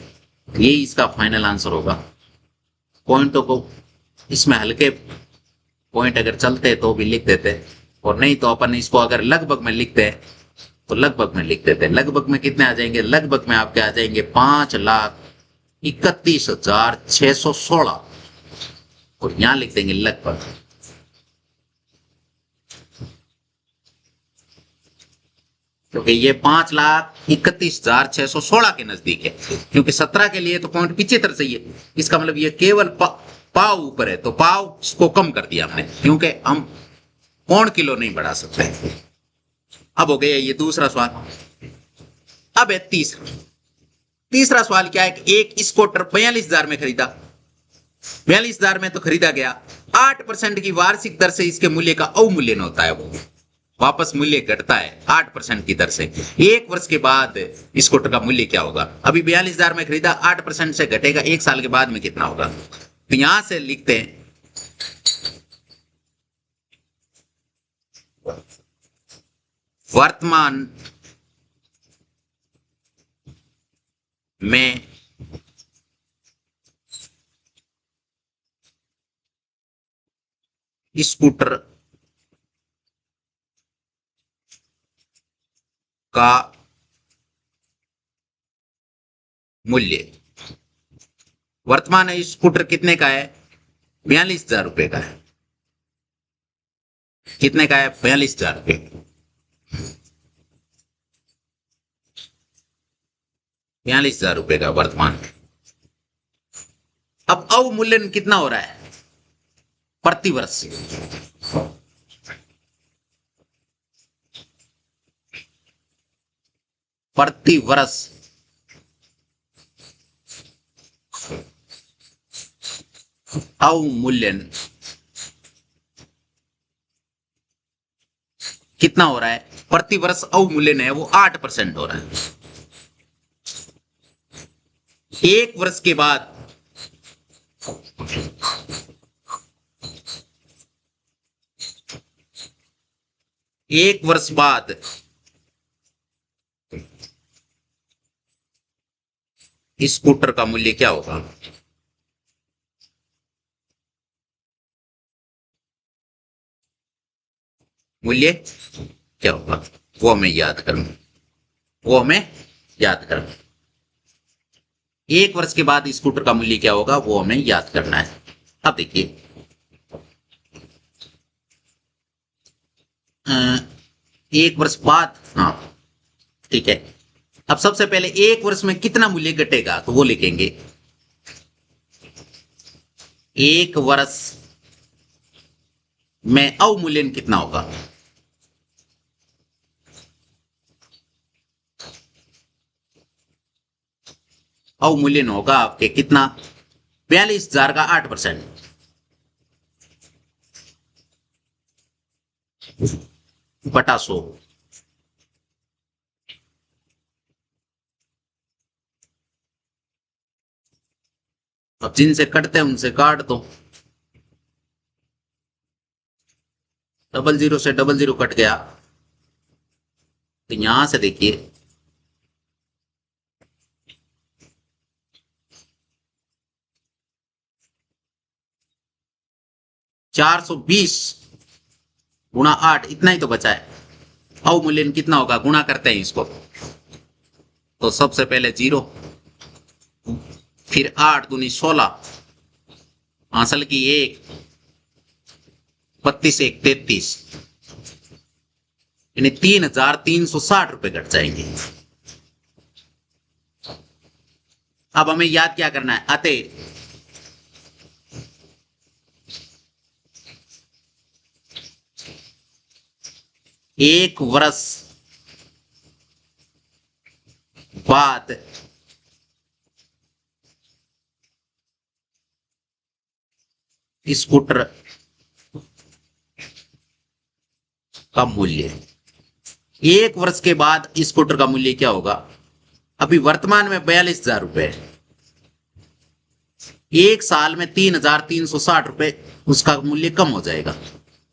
यही इसका फाइनल आंसर होगा। पॉइंटों को इसमें हल्के पॉइंट अगर चलते तो भी लिख देते, और नहीं तो अपन इसको अगर लगभग में लिखते हैं तो लगभग में लिख देते हैं। लगभग में कितने आ जाएंगे, लगभग में आपके आ जाएंगे 5,31,616, और यहां लिख देंगे लगभग। क्योंकि ये 5,31,616 के नजदीक है, क्योंकि 17 के लिए तो पॉइंट पीछे तरफ चाहिए। इसका मतलब ये केवल पाव ऊपर है, तो पाव को कम कर दिया हमने, क्योंकि हम पौन किलो नहीं बढ़ा सकते। अब हो गया ये दूसरा सवाल। अब है तीसरा सवाल क्या है कि एक स्कूटर 42,000 में खरीदा, 42,000 में तो खरीदा गया, 8% की वार्षिक दर से इसके मूल्य का अवमूल्यन होता है, वो वापस मूल्य घटता है 8% की दर से। एक वर्ष के बाद स्कूटर का मूल्य क्या होगा। अभी 42,000 में खरीदा, 8% से घटेगा, एक साल के बाद में कितना होगा। तो यहां से लिखते हैं वर्तमान में स्कूटर का मूल्य, वर्तमान स्कूटर कितने का है, 42,000 रुपए का है। कितने का है, 42,000 रुपए। 42,000 रुपए का वर्तमान। अब अवमूल्यन कितना हो रहा है, प्रति वर्ष। प्रति वर्ष अवमूल्यन कितना हो रहा है, प्रति वर्ष अवमूल्यन है वो 8% हो रहा है। एक वर्ष के बाद एक वर्ष बाद स्कूटर का मूल्य क्या होगा। मूल्य क्या होगा वो हमें याद करना, वो हमें याद करना। एक वर्ष के बाद स्कूटर का मूल्य क्या होगा वो हमें याद करना है। अब देखिए एक वर्ष बाद, हाँ ठीक है। अब सबसे पहले एक वर्ष में कितना मूल्य घटेगा तो वो लिखेंगे, एक वर्ष में अवमूल्यन कितना होगा। अवमूल्यन होगा आपके कितना, 42,000 का 8%, बटा 100। अब जिनसे कटते हैं उनसे काट दो, 00 से 00 कट गया, तो यहां से देखिए 420 गुणा 8, इतना ही तो बचा है। अवमूल्यन कितना होगा, गुणा करते हैं इसको, तो सबसे पहले 0, फिर 8 दूनी 16, हासिल की 1, 32 1 33, यानी 3,360 रुपए घट जाएंगे। अब हमें याद क्या करना है, अतः एक वर्ष बाद स्कूटर का मूल्य, एक वर्ष के बाद स्कूटर का मूल्य क्या होगा। अभी वर्तमान में 42,000 रुपए, एक साल में 3,360 रुपए उसका मूल्य कम हो जाएगा,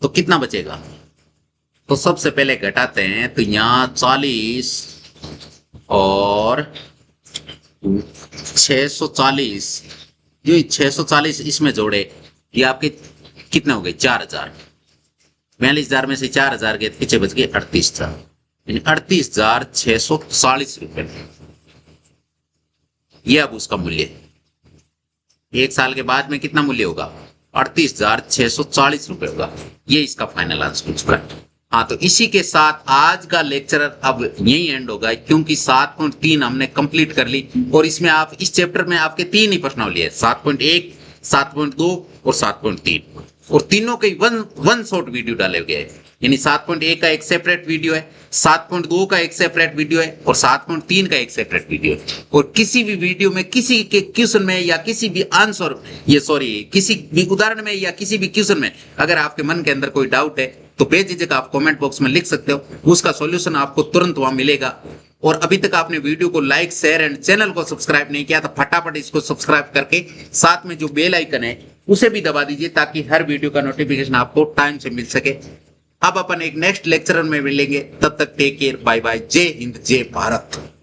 तो कितना बचेगा? तो सबसे पहले घटाते हैं, तो यहाँ 40 और 640, जो 640 इसमें जोड़े, ये आपके कितने हो गए? 4,000। 42,000 में से 4,000 के पीछे बच गए 38,000, 38,640 रुपए। ये अब उसका मूल्य एक साल के बाद में कितना मूल्य होगा? 38,640 रुपए होगा। ये इसका फाइनल आंसर हो चुका है। हाँ, तो इसी के साथ आज का लेक्चर अब यही एंड होगा, क्योंकि 7.3 हमने कंप्लीट कर ली और इसमें आप इस चैप्टर में आपके 3 ही प्रश्नावली है, 7.1, 7.2 और 7.3, और तीनों के वन शॉट वीडियो डाले गए हैं। यानी 7.1 का एक सेपरेट वीडियो है, 7.2 का एक सेपरेट वीडियो है और 7.3 का एक सेपरेट वीडियो है। और किसी भी वीडियो में किसी के क्वेश्चन में या किसी भी आंसर किसी भी उदाहरण में या किसी भी क्वेश्चन में अगर आपके मन के अंदर कोई डाउट है तो बेझिझक आप कमेंट बॉक्स में लिख सकते हो, उसका सॉल्यूशन आपको तुरंत वहां मिलेगा। और अभी तक आपने वीडियो को लाइक, शेयर एंड चैनल को सब्सक्राइब नहीं किया तो फटाफट इसको सब्सक्राइब करके साथ में जो बेल आइकन है उसे भी दबा दीजिए, ताकि हर वीडियो का नोटिफिकेशन आपको टाइम से मिल सके। अब अपन एक नेक्स्ट लेक्चर में मिलेंगे, तब तक टेक केयर, बाय बाय, जय हिंद, जय भारत।